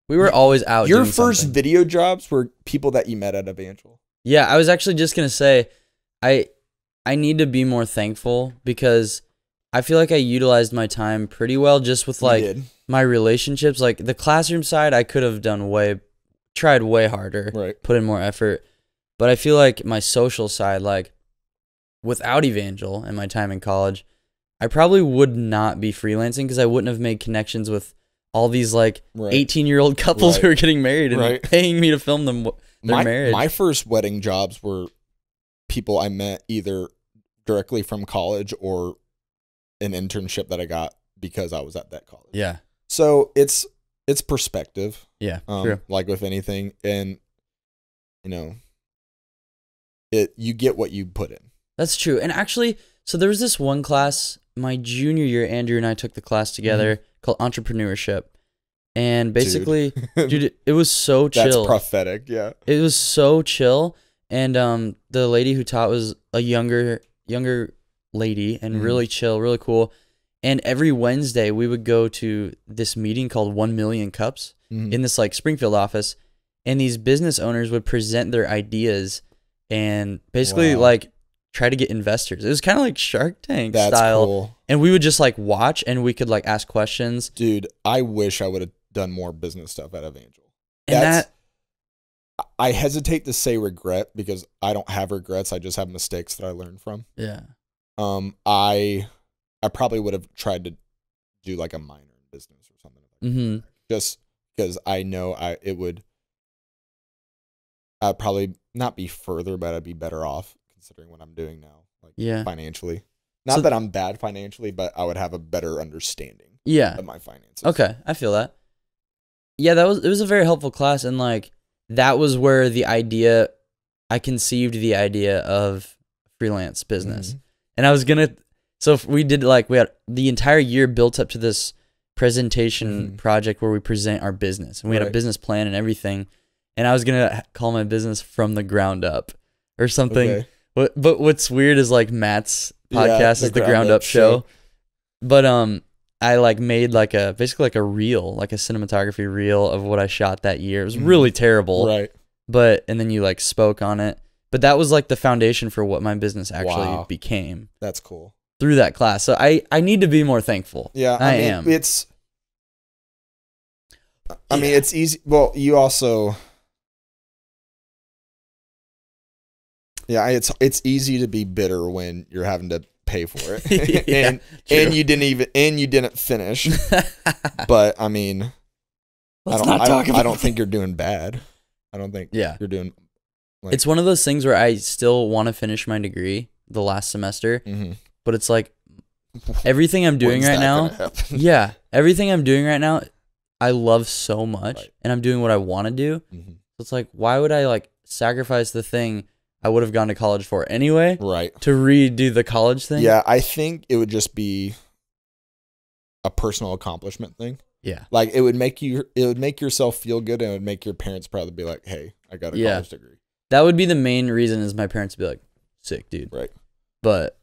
we were always out. Your first video jobs were people that you met at Evangel. Yeah, I was actually just gonna say, I need to be more thankful because I feel like I utilized my time pretty well just with like my relationships. Like the classroom side, I could have tried way harder, right? Put in more effort. But I feel like my social side, like without Evangel and my time in college, I probably would not be freelancing because I wouldn't have made connections with all these like 18-year-old couples who are getting married and paying me to film them their marriage. My first wedding jobs were people I met either directly from college or an internship that I got because I was at that college. Yeah. So it's perspective. Yeah. True. Like with anything, and you know, you get what you put in. That's true. And actually, so there was this one class my junior year. Andrew and I took the class together called entrepreneurship, and basically, dude, it was so chill. That's prophetic. Yeah. It was so chill, and the lady who taught was a younger lady and really chill, really cool. And every Wednesday we would go to this meeting called 1 Million Cups in this like Springfield office, and these business owners would present their ideas and basically like try to get investors. It was kind of like Shark Tank That's style. Cool. And we would just like watch and we could like ask questions. Dude, I wish I would have done more business stuff at Evangel. And I hesitate to say regret because I don't have regrets. I just have mistakes that I learned from. Yeah. I probably would have tried to do like a minor in business or something. Mm-hmm. Just because I know I'd probably not be further, but I'd be better off considering what I'm doing now, like financially. Not that I'm bad financially, but I would have a better understanding of my finances. Okay, I feel that. Yeah, it was a very helpful class, and like that was where I conceived the idea of freelance business. Mm-hmm. And I was so if we had the entire year built up to this presentation project where we present our business, and we had a business plan and everything. And I was gonna call my business From the Ground Up or something. Okay. But what's weird is like Matt's podcast is the Ground Up show. But I like made basically like a reel, like a cinematography reel of what I shot that year. It was really terrible. Right. And then you like spoke on it. But that was like the foundation for what my business actually became. That's cool. Through that class. So I need to be more thankful. Yeah. I mean, it's easy. Well, you also. Yeah, it's easy to be bitter when you're having to pay for it, and you didn't finish. But I mean, I don't think you're doing bad. I don't think you're doing. It's one of those things where I still want to finish my degree the last semester, but it's like everything I'm doing right now. Everything I'm doing right now, I love so much, and I'm doing what I want to do. So it's like, why would I like sacrifice the thing I would have gone to college for anyway, to redo the college thing? Yeah, I think it would just be a personal accomplishment thing. Yeah, like it would make yourself feel good, and it would make your parents probably be like, "Hey, I got a college degree." That would be the main reason, is my parents would be like, "Sick, dude." Right. But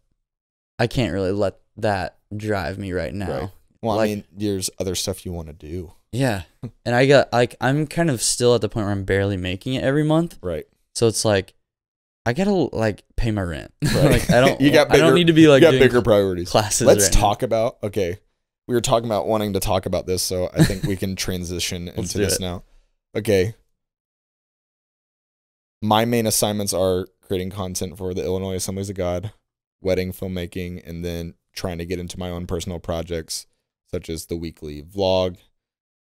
I can't really let that drive me right now. Right. Well, I mean, there's other stuff you want to do. Yeah, and I'm kind of still at the point where I'm barely making it every month. Right. So it's like, I gotta like pay my rent. Right. I don't need to be like doing bigger priorities. Classes. Let's talk about we were talking about wanting to talk about this, so I think we can transition into this now. Okay. My main assignments are creating content for the Illinois Assemblies of God, wedding filmmaking, and then trying to get into my own personal projects, such as the weekly vlog.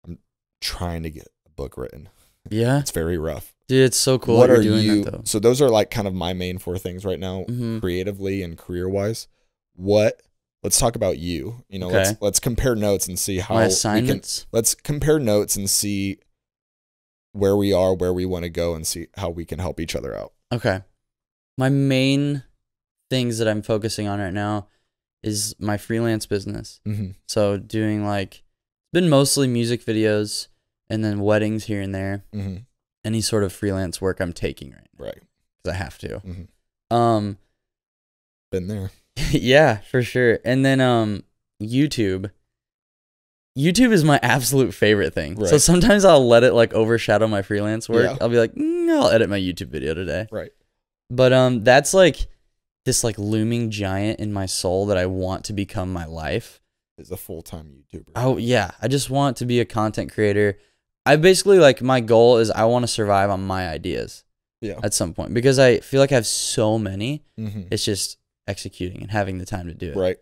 I'm trying to get a book written. Yeah. It's very rough. Dude, it's so cool that you're doing that, though. So those are like kind of my main 4 things right now, creatively and career-wise. Let's talk about you. You know, let's compare notes and see how my assignments. Let's compare notes and see where we are, where we want to go, and see how we can help each other out. Okay. My main things that I'm focusing on right now is my freelance business. So doing it's been mostly music videos and then weddings here and there. Any sort of freelance work I'm taking right now. Right. Because I have to. Been there. Yeah, for sure. And then YouTube. YouTube is my absolute favorite thing. Right. So sometimes I'll let it overshadow my freelance work. Yeah. I'll be like, I'll edit my YouTube video today. Right. But that's this looming giant in my soul that I want to become my life. Is a full-time YouTuber. Oh yeah, I just want to be a content creator. I basically my goal is I want to survive on my ideas. Yeah. At some point, because I feel like I have so many. It's just executing and having the time to do it. Right.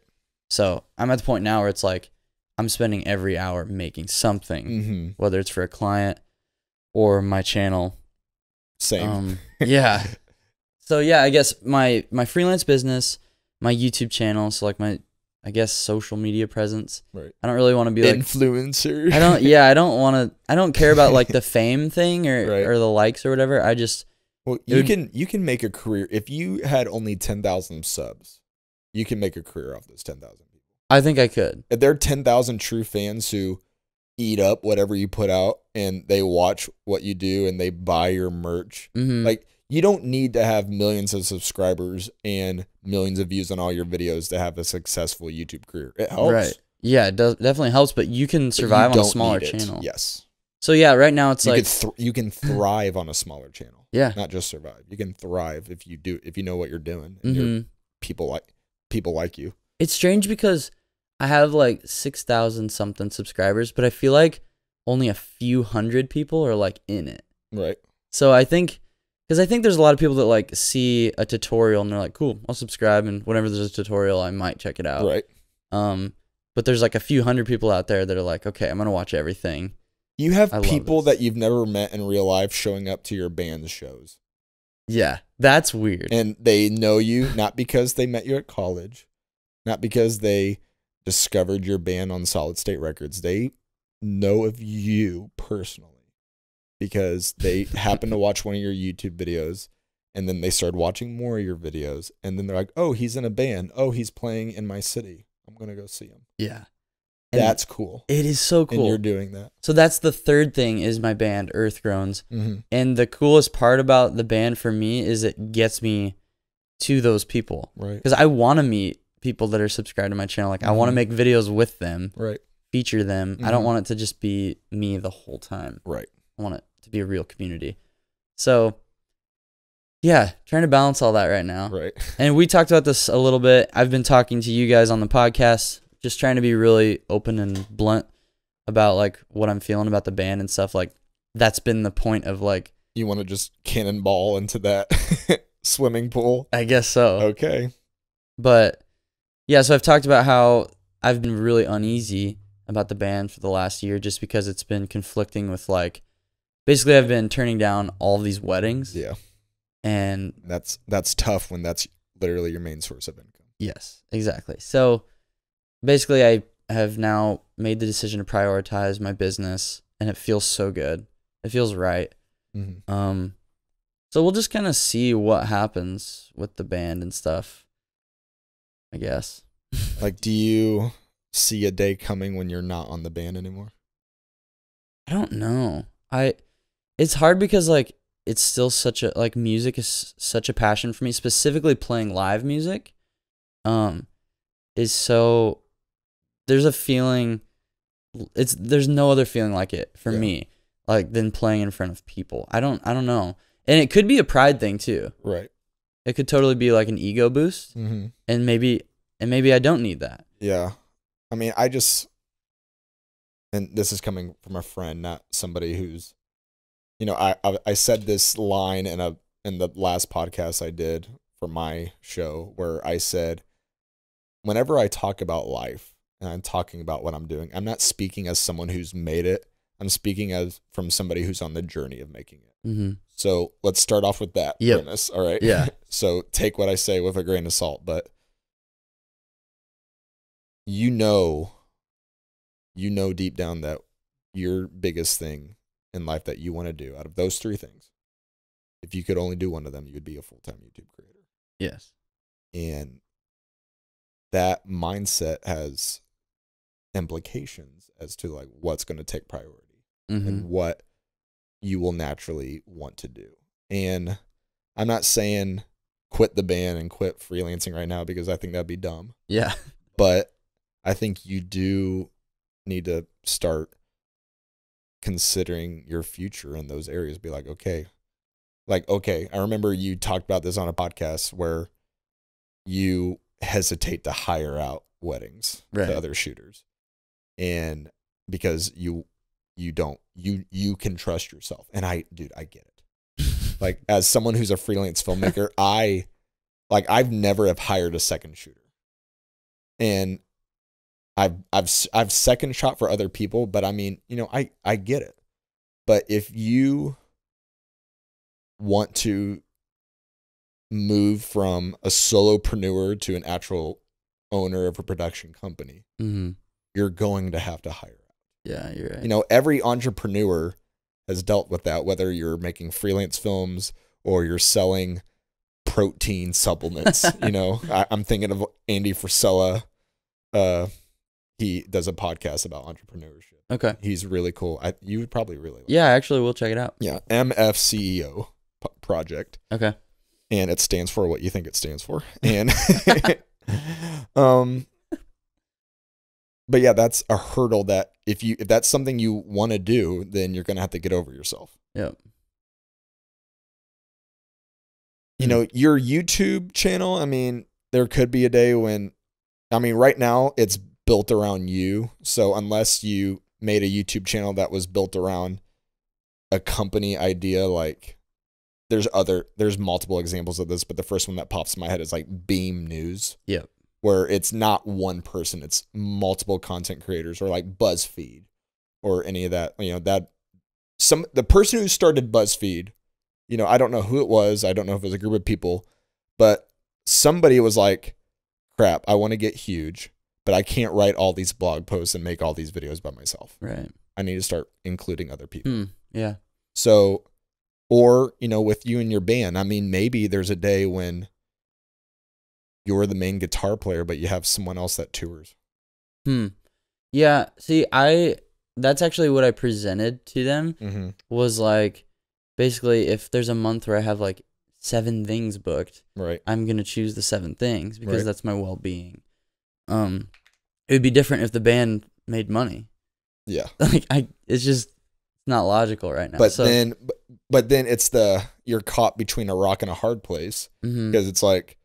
So I'm at the point now where it's I'm spending every hour making something, whether it's for a client or my channel. Same. Yeah. So yeah, I guess my freelance business, my YouTube channel, so my social media presence. Right. I don't really want to be influencer. I don't care about the fame thing or the likes or whatever. You can make a career if you had only 10,000 subs. You can make a career off those 10,000 people. I think I could. If there are 10,000 true fans who eat up whatever you put out and they watch what you do and they buy your merch, you don't need to have millions of subscribers and millions of views on all your videos to have a successful YouTube career. It helps. Right. Yeah, it definitely helps, but you can survive on a smaller channel. Yes. So yeah, right now it's you can thrive on a smaller channel. Yeah. Not just survive. You can thrive if you know what you're doing and people like you. It's strange because I have like 6,000 something subscribers, but I feel like only a few hundred people are like in it. Right. So I think there's a lot of people that like see a tutorial and they're like, cool, I'll subscribe, and whenever there's a tutorial, I might check it out. Right. But there's like a few hundred people out there that are like, okay, I'm gonna watch everything. You have people that you've never met in real life showing up to your band's shows. Yeah, that's weird. And they know you not because they met you at college, not because they discovered your band on Solid State Records. They know of you personally because they happen to watch one of your YouTube videos, and then they started watching more of your videos, and then they're like, oh, he's in a band. Oh, he's playing in my city. I'm going to go see him. Yeah. And that's cool. It is so cool. And you're doing that. So that's the third thing is my band, Earth Groans. And the coolest part about the band for me is it gets me to those people. Right. Because I want to meet people that are subscribed to my channel. Like I want to make videos with them. Right. Feature them. I don't want it to just be me the whole time. Right. I want it to be a real community. So yeah, trying to balance all that right now. Right. And we talked about this a little bit. I've been talking to you guys on the podcast, just trying to be really open and blunt about like what I'm feeling about the band and stuff. Like that's been the point of like, you want to just cannonball into that swimming pool? I guess so. Okay. But yeah, so I've talked about how I've been really uneasy about the band for the last year just because it's been conflicting with like, basically I've been turning down all of these weddings. Yeah. And that's tough when that's literally your main source of income. Yes, exactly. So basically I have now made the decision to prioritize my business, and it feels so good. It feels right. So we'll just kind of see what happens with the band and stuff, I guess. Like, do you see a day coming when you're not on the band anymore? I don't know. It's hard because like it's still such a like music is such a passion for me. Specifically playing live music is so, there's a feeling, there's no other feeling like it for me, like than playing in front of people. I don't know. And it could be a pride thing too. Right. It could totally be like an ego boost. And maybe I don't need that. Yeah. I mean, and this is coming from a friend, not somebody who's, I said this line in the last podcast I did for my show where I said, whenever I talk about life and I'm talking about what I'm doing, I'm not speaking as someone who's made it. I'm speaking as from somebody who's on the journey of making it. So let's start off with that premise. All right. Yeah. So take what I say with a grain of salt, but you know deep down that your biggest thing in life that you want to do out of those three things, if you could only do one of them, you would be a full-time YouTube creator. Yes. And that mindset has implications as to like what's going to take priority and what you will naturally want to do. And I'm not saying quit the band and quit freelancing right now because I think that'd be dumb. Yeah. But I think you do need to start considering your future in those areas. Be like, okay, I remember you talked about this on a podcast where you hesitate to hire out weddings to other shooters. And because you can trust yourself. And I get it. Like as someone who's a freelance filmmaker, I've never have hired a second shooter. And I've second shot for other people, but I mean, I get it. But if you want to move from a solopreneur to an actual owner of a production company, you're going to have to hire out. Yeah, you're right. Every entrepreneur has dealt with that, whether you're making freelance films or you're selling protein supplements. I'm thinking of Andy Frisella. He does a podcast about entrepreneurship. Okay. He's really cool. You would probably really like it. Actually, we'll check it out. Yeah, MFCEO project. Okay. And it stands for what you think it stands for. And but yeah, that's a hurdle that if that's something you want to do, then you're gonna have to get over yourself. Yep. You know, your YouTube channel, I mean, there could be a day when, I mean, right now it's built around you. So unless you made a YouTube channel that was built around a company idea, like there's multiple examples of this, but the first one that pops in my head is like Beam News. Yep. Where it's not one person, it's multiple content creators, or like BuzzFeed or any of that. You know, the person who started BuzzFeed, you know, I don't know who it was. I don't know if it was a group of people, but somebody was like, crap, I want to get huge, but I can't write all these blog posts and make all these videos by myself. Right. I need to start including other people. Yeah. So, or, you know, with you and your band, I mean, maybe there's a day when you're the main guitar player, but you have someone else that tours. Yeah. See, that's actually what I presented to them was like, basically, if there's a month where I have like 7 things booked, right, I'm going to choose the 7 things because that's my well-being. It would be different if the band made money. Yeah. Like it's just not logical right now. But then it's you're caught between a rock and a hard place because it's like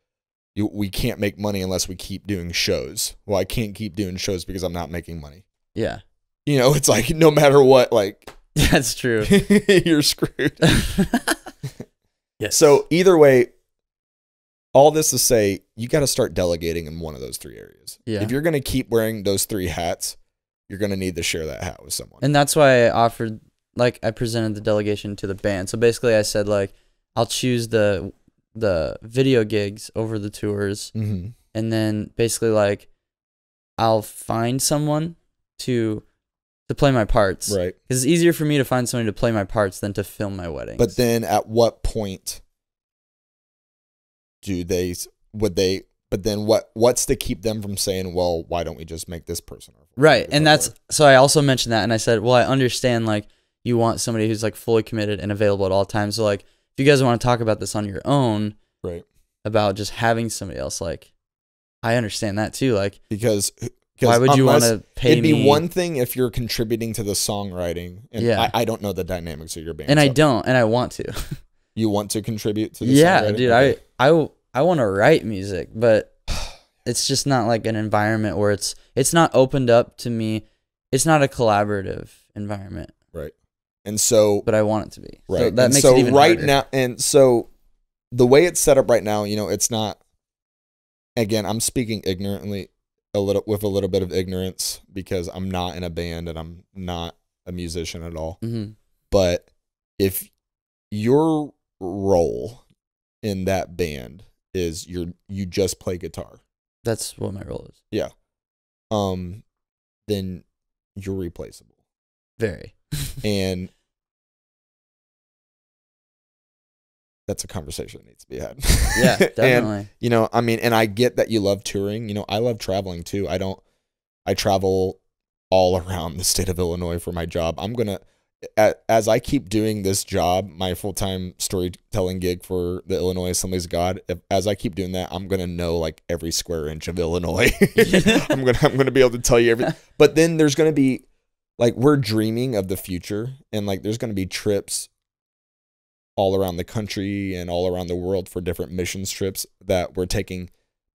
we can't make money unless we keep doing shows. Well, I can't keep doing shows because I'm not making money. Yeah. You know, it's like no matter what, like that's true. You're screwed. Yes. So either way, all this to say, you got to start delegating in one of those 3 areas. Yeah. If you're going to keep wearing those 3 hats, you're going to need to share that hat with someone. And that's why I presented the delegation to the band. So basically I said like, I'll choose the video gigs over the tours. And then basically like, I'll find someone to play my parts. Right. Because it's easier for me to find somebody to play my parts than to film my weddings. But then at what point what's to keep them from saying, well, why don't we just make this person our right? And so I also mentioned that, and I said, well, I understand like you want somebody who's like fully committed and available at all times. So like if you guys want to talk about this on your own, right, about just having somebody else, like I understand that too. Like because why would you want to pay me? It'd be one thing if you're contributing to the songwriting, and I don't know the dynamics of your band, and I don't, and I want to. You want to contribute to the songwriting? Dude, okay. I want to write music, but it's just not like an environment where it's not opened up to me. It's not a collaborative environment. Right. And so but I want it to be. Right. So that makes it even harder. Now, and so the way it's set up right now, you know, it's not, again, I'm speaking ignorantly with a little bit of ignorance because I'm not in a band and I'm not a musician at all. But if your role in that band is you just play guitar. That's what my role is. Yeah. Then you're replaceable. Very. And that's a conversation that needs to be had. Yeah, definitely. And, you know, I mean, and I get that you love touring. You know, I love traveling too. I travel all around the state of Illinois for my job. As I keep doing this job, my full-time storytelling gig for the Illinois Assemblies of God, as I keep doing that, I'm going to know like every square inch of Illinois. I'm going to be able to tell you everything. But then there's going to be like, we're dreaming of the future, and like there's going to be trips all around the country and all around the world for different missions trips that we're taking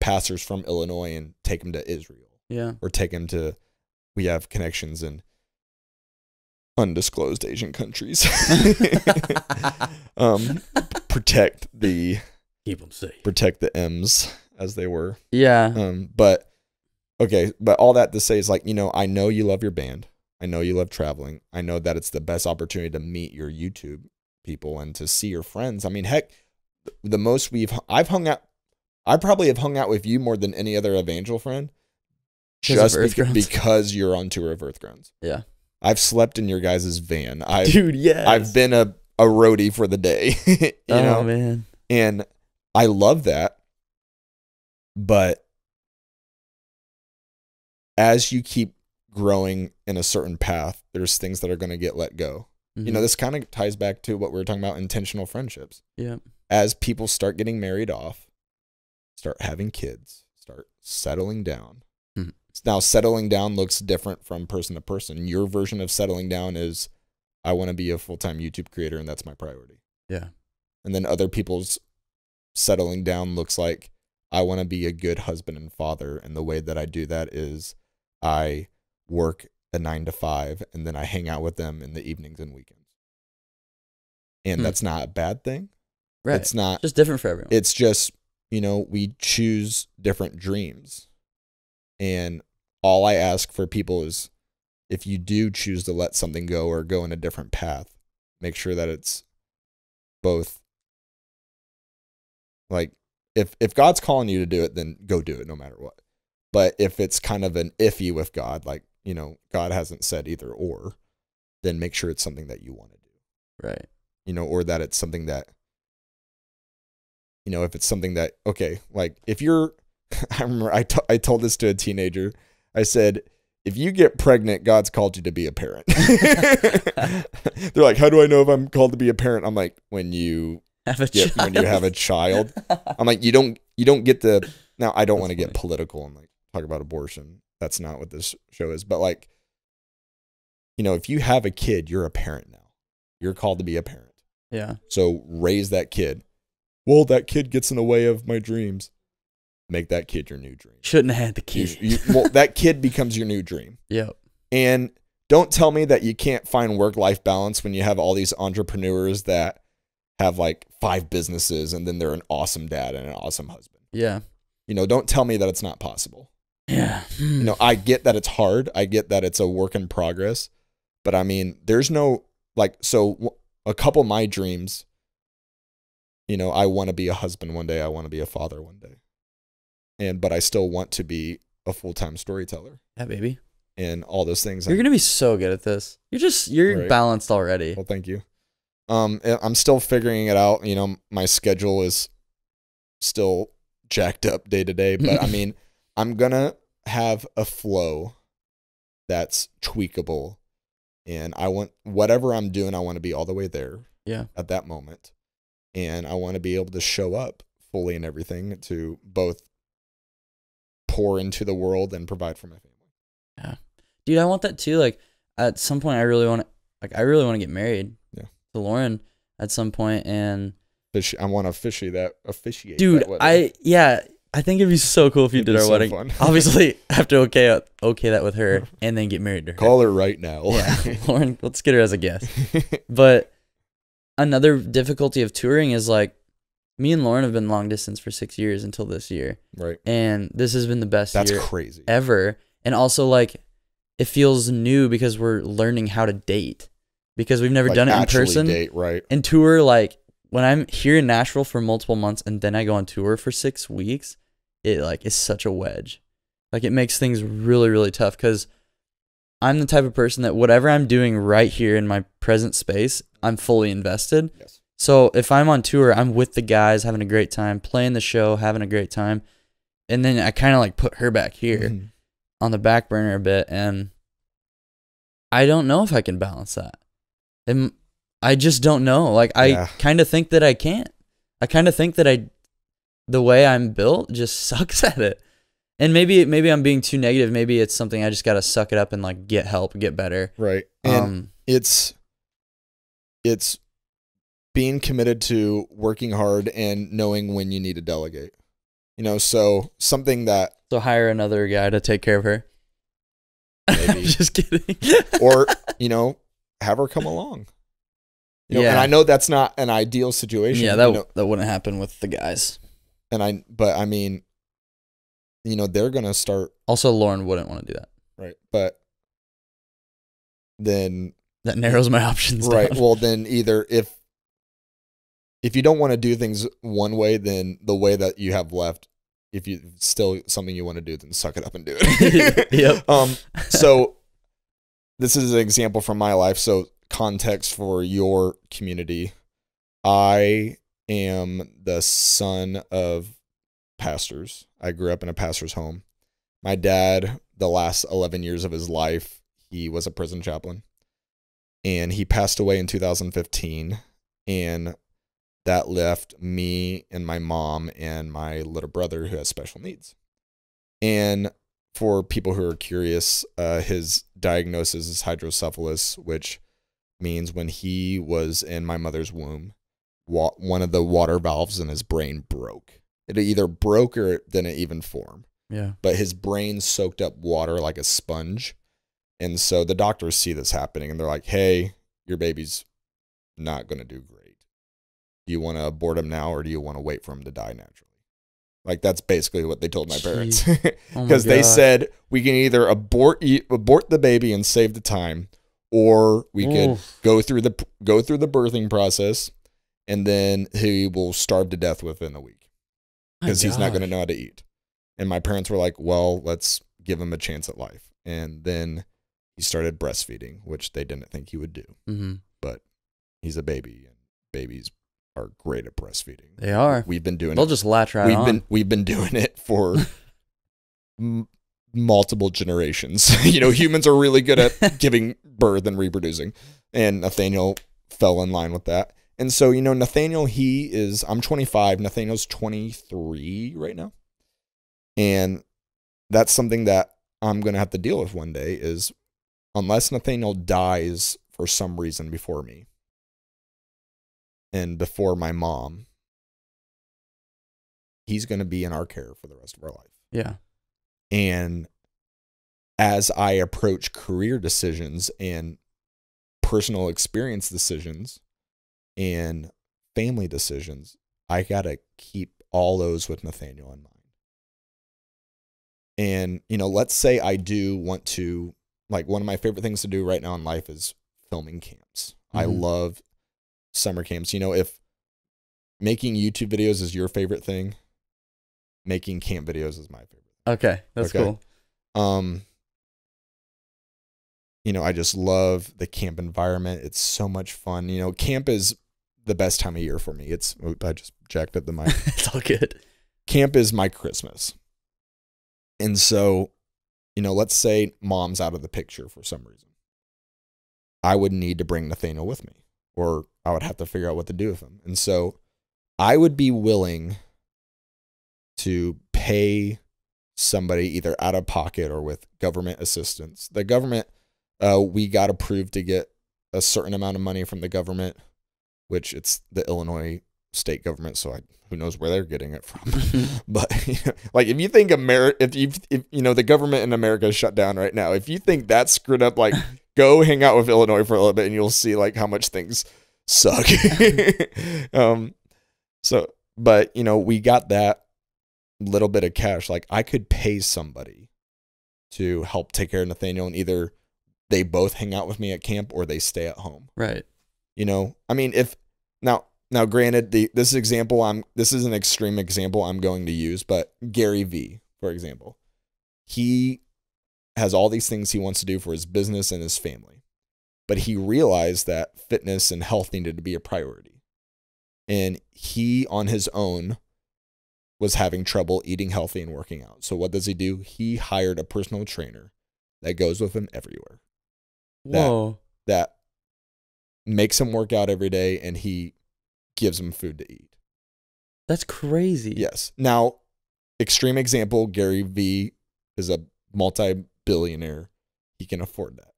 pastors from Illinois and take them to Israel. Yeah. Or take them to, we have connections in undisclosed Asian countries. Protect the keep them safe. Protect the M's as they were. Yeah. But all that to say is like, you know, I know you love your band. I know you love traveling. I know that it's the best opportunity to meet your YouTube people and to see your friends. I mean, heck, the most I probably have hung out with you more than any other Evangel friend. Just because you're on tour of Earthgrounds. Yeah. I've slept in your guys' van. Dude, yes. I've been a roadie for the day. you know? Man. And I love that. But as you keep growing in a certain path, there's things that are going to get let go. You know, this kind of ties back to what we were talking about, intentional friendships. Yeah. As people start getting married off, start having kids, start settling down, Now, settling down looks different from person to person. Your version of settling down is, I want to be a full-time YouTube creator, and that's my priority. Yeah. And then other people's settling down looks like, I want to be a good husband and father, and the way that I do that is I work a 9 to 5, and then I hang out with them in the evenings and weekends. And that's not a bad thing. Right. It's not just different for everyone. It's just, we choose different dreams. And all I ask for people is, if you do choose to let something go or go in a different path, make sure that it's both, like, if God's calling you to do it, then go do it no matter what. But if it's kind of an iffy with God, like, God hasn't said either or, then make sure it's something that you want to do. Right. Or that it's something that, if it's something that, okay, like if you're, I remember I told this to a teenager. I said, if you get pregnant, God's called you to be a parent. They're like, how do I know if I'm called to be a parent? I'm like, when you have a child. I'm like, you don't get the, now I don't want to get political and like talk about abortion. That's not what this show is. But like, if you have a kid, you're a parent now. You're called to be a parent. Yeah. So raise that kid. Well, that kid gets in the way of my dreams. Make that kid your new dream. Shouldn't have had the kid. Well, that kid becomes your new dream. Yep. And don't tell me that you can't find work-life balance when you have all these entrepreneurs that have like 5 businesses and then they're an awesome dad and an awesome husband. Yeah. Don't tell me that it's not possible. Yeah. I get that it's hard. I get that it's a work in progress. But I mean, there's no, like, so a couple of my dreams, I want to be a husband one day. I want to be a father one day. But I still want to be a full-time storyteller. Yeah, baby. And all those things. You're going to be so good at this. You're right. Balanced already. Well, thank you. I'm still figuring it out. My schedule is still jacked up day to day, but I mean, I'm going to have a flow that's tweakable. And I want, whatever I'm doing, I want to be all the way there. Yeah. At that moment. And I want to be able to show up fully in everything to both pour into the world and provide for my family. Yeah. Dude, I want that too. Like at some point I really want to get married. Yeah. To Lauren at some point, and I want to officiate. Dude, that wedding. I think it'd be so cool if you did our wedding. Fun. Obviously, I have to okay that with her and then get married to her. Call her right now. Yeah. Lauren, let's get her as a guest. But another difficulty of touring is like, me and Lauren have been long distance for 6 years until this year. Right. And this has been the best year crazy. Ever. And also like it feels new because we're learning how to date. Because we've never done it in person. Date, right. And tour, like when I'm here in Nashville for multiple months and then I go on tour for 6 weeks, it like is such a wedge. Like it makes things really, really tough because I'm the type of person that whatever I'm doing right here in my present space, I'm fully invested. Yes. So if I'm on tour, I'm with the guys, having a great time, playing the show, having a great time. And then I kind of like put her back here on the back burner a bit. And I don't know if I can balance that. And I just don't know. Like I kind of think that I can't. I kind of think that the way I'm built just sucks at it. And maybe I'm being too negative. Maybe it's something I just got to suck it up and like get help, get better. Right. And it's being committed to working hard and knowing when you need to delegate. So something that... So hire another guy to take care of her. Maybe. Just kidding. Or, have her come along. And I know that's not an ideal situation. Yeah, that wouldn't happen with the guys. But I mean, they're going to start... Also, Lauren wouldn't want to do that. Right. But then... That narrows my options Right. down. Well, then either if you don't want to do things one way, then the way that you have left, if you still something you want to do, then suck it up and do it. Yep. So this is an example from my life. So context for your community. I am the son of pastors. I grew up in a pastor's home. My dad, the last 11 years of his life, he was a prison chaplain. And he passed away in 2015. And that left me and my mom and my little brother who has special needs. And for people who are curious, his diagnosis is hydrocephalus, which means when he was in my mother's womb, one of the water valves in his brain broke. It either broke or it didn't even form. Yeah. But his brain soaked up water like a sponge. And so the doctors see this happening and they're like, hey, your baby's not going to do great. Do you want to abort him now or do you want to wait for him to die naturally? Like, that's basically what they told my parents. Because they said we can either abort the baby and save the time, or we could go through the birthing process and then he will starve to death within a week because he's not going to know how to eat. And my parents were like, well, let's give him a chance at life. And then he started breastfeeding, which they didn't think he would do. Mm-hmm. But he's a baby, and babies are great at breastfeeding. They are. We've been doing They'll just latch right on. We've been doing it for multiple generations. You know, humans are really good at giving birth and reproducing. And Nathaniel fell in line with that. And so, you know, Nathaniel, I'm 25. Nathaniel's 23 right now. And that's something that I'm going to have to deal with one day is unless Nathaniel dies for some reason before me and before my mom, he's going to be in our care for the rest of our life. Yeah. And as I approach career decisions and personal experience decisions and family decisions, I got to keep all those with Nathaniel in mind. And, you know, let's say I do want to, like, one of my favorite things to do right now in life is filming camps. Mm-hmm. I love summer camps. You know, if making YouTube videos is your favorite thing, making camp videos is my favorite. Okay, that's cool. You know, I just love the camp environment. It's so much fun. You know, camp is the best time of year for me. I just jacked up the mic. It's all good. Camp is my Christmas. And so, you know, let's say mom's out of the picture for some reason. I would need to bring Nathaniel with me, or I would have to figure out what to do with him. And so I would be willing to pay somebody either out of pocket or with government assistance. The government, we got approved to get a certain amount of money from the government, which it's the Illinois state government, so who knows where they're getting it from. But you know, like, if you think if you know the government in America is shut down right now, if you think that's screwed up, like, go hang out with Illinois for a little bit and you'll see like how much things suck. But you know, we got that little bit of cash. Like, I could pay somebody to help take care of Nathaniel, and either they both hang out with me at camp or they stay at home. Right. You know, I mean, if now granted, this is an extreme example I'm going to use, but Gary V, for example, he has all these things he wants to do for his business and his family, but he realized that fitness and health needed to be a priority. And he, on his own, was having trouble eating healthy and working out. So what does he do? He hired a personal trainer that goes with him everywhere. Whoa. That makes him work out every day, and he gives him food to eat. That's crazy. Yes. Now, extreme example, Gary V is a multi-billionaire. He can afford that.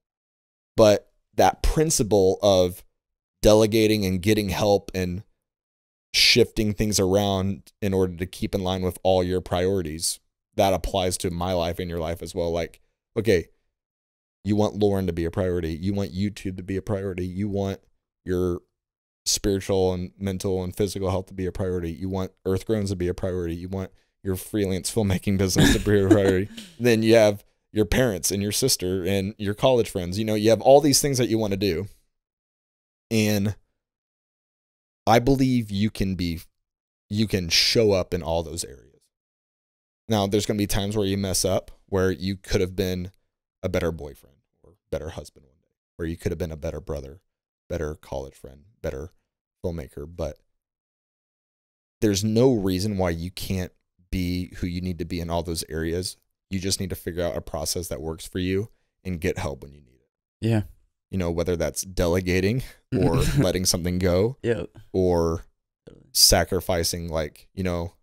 But that principle of delegating and getting help and shifting things around in order to keep in line with all your priorities, that applies to my life and your life as well. Like, okay, you want Lauren to be a priority. You want YouTube to be a priority. You want your spiritual and mental and physical health to be a priority. You want Earthgrounds to be a priority. You want your freelance filmmaking business to be a priority. Then you have your parents and your sister and your college friends. You know, you have all these things that you want to do. And I believe you can show up in all those areas. Now, there's going to be times where you mess up, where you could have been a better boyfriend or better husband one day, where you could have been a better brother, better college friend, better filmmaker. But there's no reason why you can't be who you need to be in all those areas. You just need to figure out a process that works for you and get help when you need it. Yeah. You know, whether that's delegating or letting something go, yeah, or sacrificing, like, you know,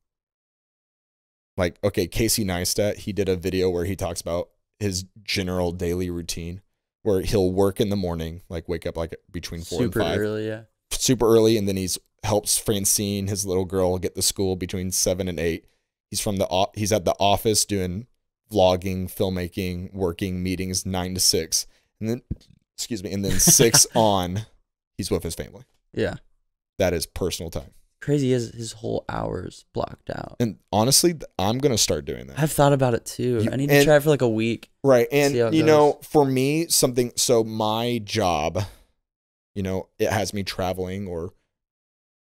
like, okay, Casey Neistat, he did a video where he talks about his general daily routine where he'll work in the morning, like wake up like between 4 and 5. Super early, yeah. Super early, and then helps Francine, his little girl, get to school between 7 and 8. He's at the office doing vlogging, filmmaking, working, meetings 9 to 6. And then 6 on, he's with his family. Yeah. That is personal time. Crazy, his whole hours blocked out. And honestly, I'm going to start doing that. I've thought about it too. I need to try it for like a week. Right. And, for me, so my job, it has me traveling or,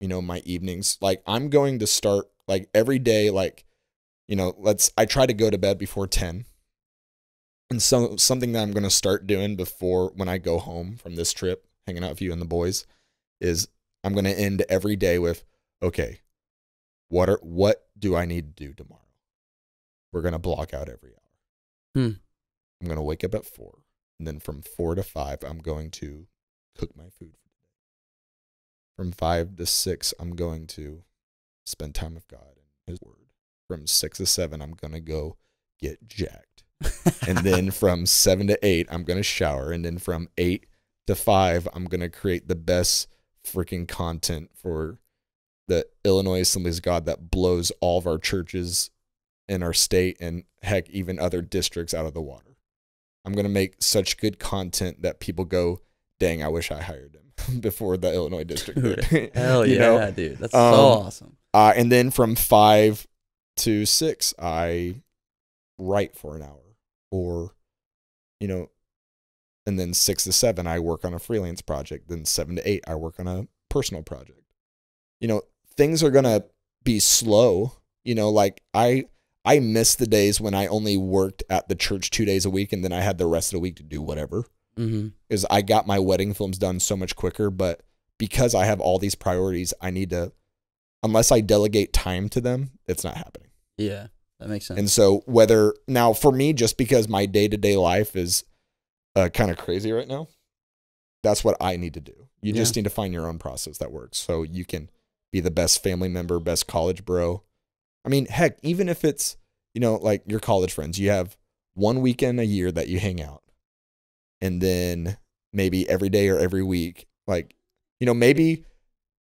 my evenings. Like, I'm going to start, like, every day, like, I try to go to bed before 10. And so something that I'm going to start doing before when I go home from this trip, hanging out with you and the boys, is I'm going to end every day with, okay, what do I need to do tomorrow? We're going to block out every hour. I'm going to wake up at 4. And then from 4 to 5, I'm going to cook my food for the day. From 5 to 6, I'm going to spend time with God and His Word. From 6 to 7, I'm going to go get jacked. And then from 7 to 8, I'm going to shower. And then from 8 to 5, I'm going to create the best freaking content for the Illinois Assemblies of God that blows all of our churches in our state and heck, even other districts out of the water. I'm going to make such good content that people go, dang, I wish I hired him before the Illinois district. Dude, hell yeah, dude. That's so awesome. And then from 5 to 6, I write for an hour or, and then 6 to 7, I work on a freelance project. Then 7 to 8, I work on a personal project. Things are going to be slow. Like I miss the days when I only worked at the church 2 days a week and then I had the rest of the week to do whatever. Is I got my wedding films done so much quicker, but because I have all these priorities, I need to, unless I delegate time to them, it's not happening. Yeah, that makes sense. And so now for me, just because my day-to-day life is kind of crazy right now, that's what I need to do. You just need to find your own process that works so you can be the best family member, best college bro. I mean, heck, even if it's, like your college friends, you have one weekend a year that you hang out. And then maybe every day or every week, like, maybe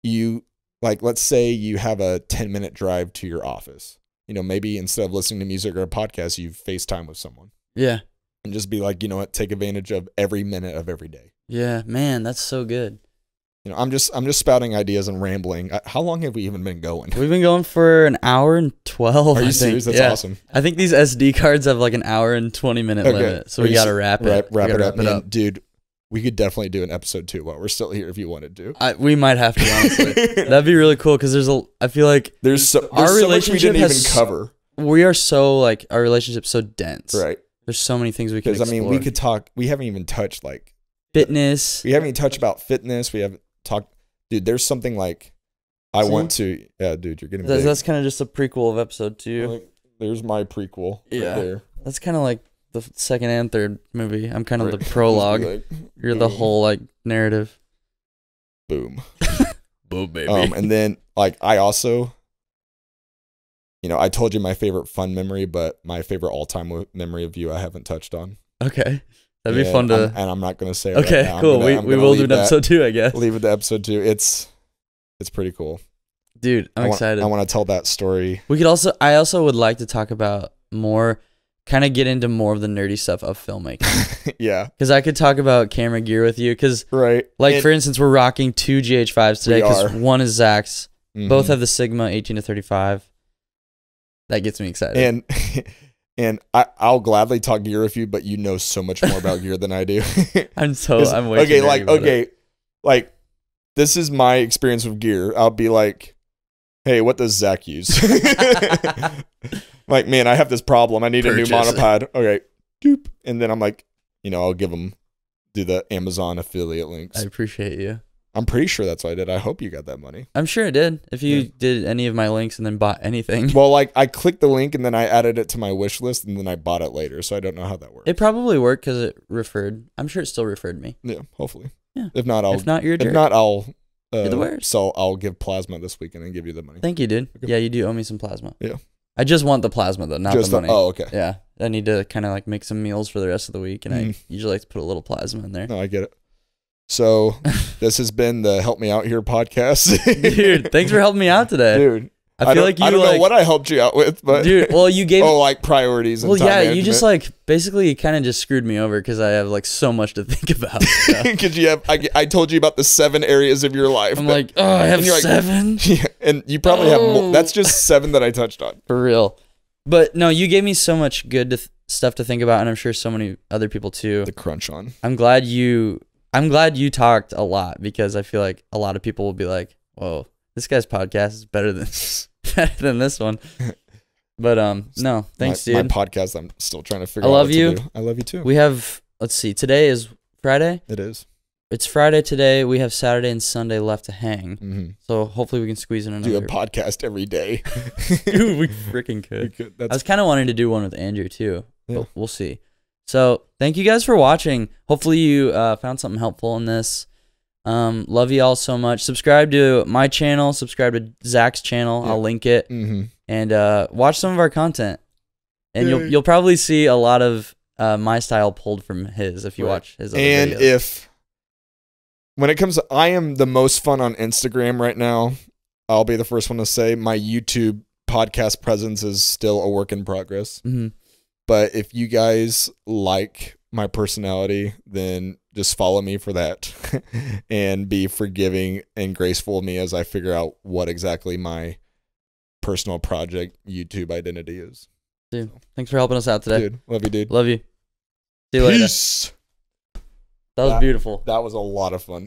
you, like, let's say you have a 10-minute drive to your office. Maybe instead of listening to music or a podcast, you FaceTime with someone. Yeah. And just be like, take advantage of every minute of every day. Yeah, man, that's so good. I'm just spouting ideas and rambling. How long have we even been going? We've been going for an hour and 12. Are you serious? That's awesome. I think these SD cards have like an hour and 20-minute limit, so we got to wrap it. Wrap it up. Dude, we could definitely do an episode 2 while we're still here if you wanted to. We might have to, honestly. That'd be really cool because I feel like there's so much we didn't even cover. We are so like, our relationship's so dense. Right. There's so many things we can explore. We could talk. We haven't even touched like fitness. We haven't even touched about fitness. We haven't talked. Dude, there's something like want to. Yeah, dude, you're getting big. That's kind of just a prequel of episode 2. Like, there's my prequel. Yeah. Right there. That's kind of like the second and third movie. I'm kind of the prologue. Like, you're the whole like narrative. Boom. Boom, baby. And then like I also, I told you my favorite fun memory, but my favorite all-time memory of you I haven't touched on. Okay. That'd be fun to. And I'm not going to say it okay, right now. cool. We will do an episode 2, I guess. Leave it to episode 2. It's pretty cool. Dude, I'm excited. I want to tell that story. I also would like to talk about more, kind of get into more of the nerdy stuff of filmmaking. Yeah. Because I could talk about camera gear with you. Because, right. Like, for instance, we're rocking 2 GH5s today. Because one is Zach's. Mm-hmm. Both have the Sigma 18 to 35. That gets me excited. And I'll gladly talk gear with you, but you know so much more about gear than I do. I'm way too nerdy like this is my experience with gear. I'll be like, hey, what does Zach use? Like, man, I have this problem. I need a new monopod. Okay, doop. And then I'm like, I'll do the Amazon affiliate links. I appreciate you. I'm pretty sure that's what I did. I hope you got that money. I'm sure it did. If you did any of my links and then bought anything. Well, like I clicked the link and then I added it to my wish list and then I bought it later. So I don't know how that works. It probably worked because it referred. I'm sure it still referred me. Yeah, hopefully. Yeah. If not, you're a jerk. If not, I'll. You're the worst. So I'll give plasma this weekend and give you the money. Thank you, dude. Okay. Yeah, you do owe me some plasma. Yeah. I just want the plasma though, not the money. Oh, okay. Yeah, I need to kind of like make some meals for the rest of the week, and I usually like to put a little plasma in there. No, I get it. So this has been the Help Me Out Here podcast. Dude, thanks for helping me out today. Dude. I feel like you I don't know what I helped you out with, but dude, well, you gave like priorities and time management. You just like basically kind of just screwed me over because I have like so much to think about. Because I told you about the 7 areas of your life. I'm like, oh, I have 7. Like, yeah, and you probably have more. That's just 7 that I touched on. For real. But no, you gave me so much good stuff to think about, and I'm sure so many other people too. The crunch on. I'm glad you talked a lot because I feel like a lot of people will be like, whoa, this guy's podcast is better than this one. But no, thanks, dude. My podcast, I'm still trying to figure out what you. To do. I love you too. We have, let's see, today is Friday? It is. It's Friday today. We have Saturday and Sunday left to hang. So hopefully we can squeeze in another. Do a podcast every day. Dude, we freaking could. I was kind of wanting to do one with Andrew too, but we'll see. So thank you guys for watching. Hopefully you found something helpful in this. Love you all so much. Subscribe to my channel. Subscribe to Zach's channel. I'll link it. And watch some of our content. And you'll probably see a lot of my style pulled from his if you watch his other videos. When it comes to, I am the most fun on Instagram right now. I'll be the first one to say my YouTube podcast presence is still a work in progress. But if you guys like my personality, then just follow me for that and be forgiving and graceful of me as I figure out what exactly my personal project YouTube identity is. Dude, thanks for helping us out today. Dude, love you, dude. Love you. See you later. Peace. That was beautiful. That was a lot of fun.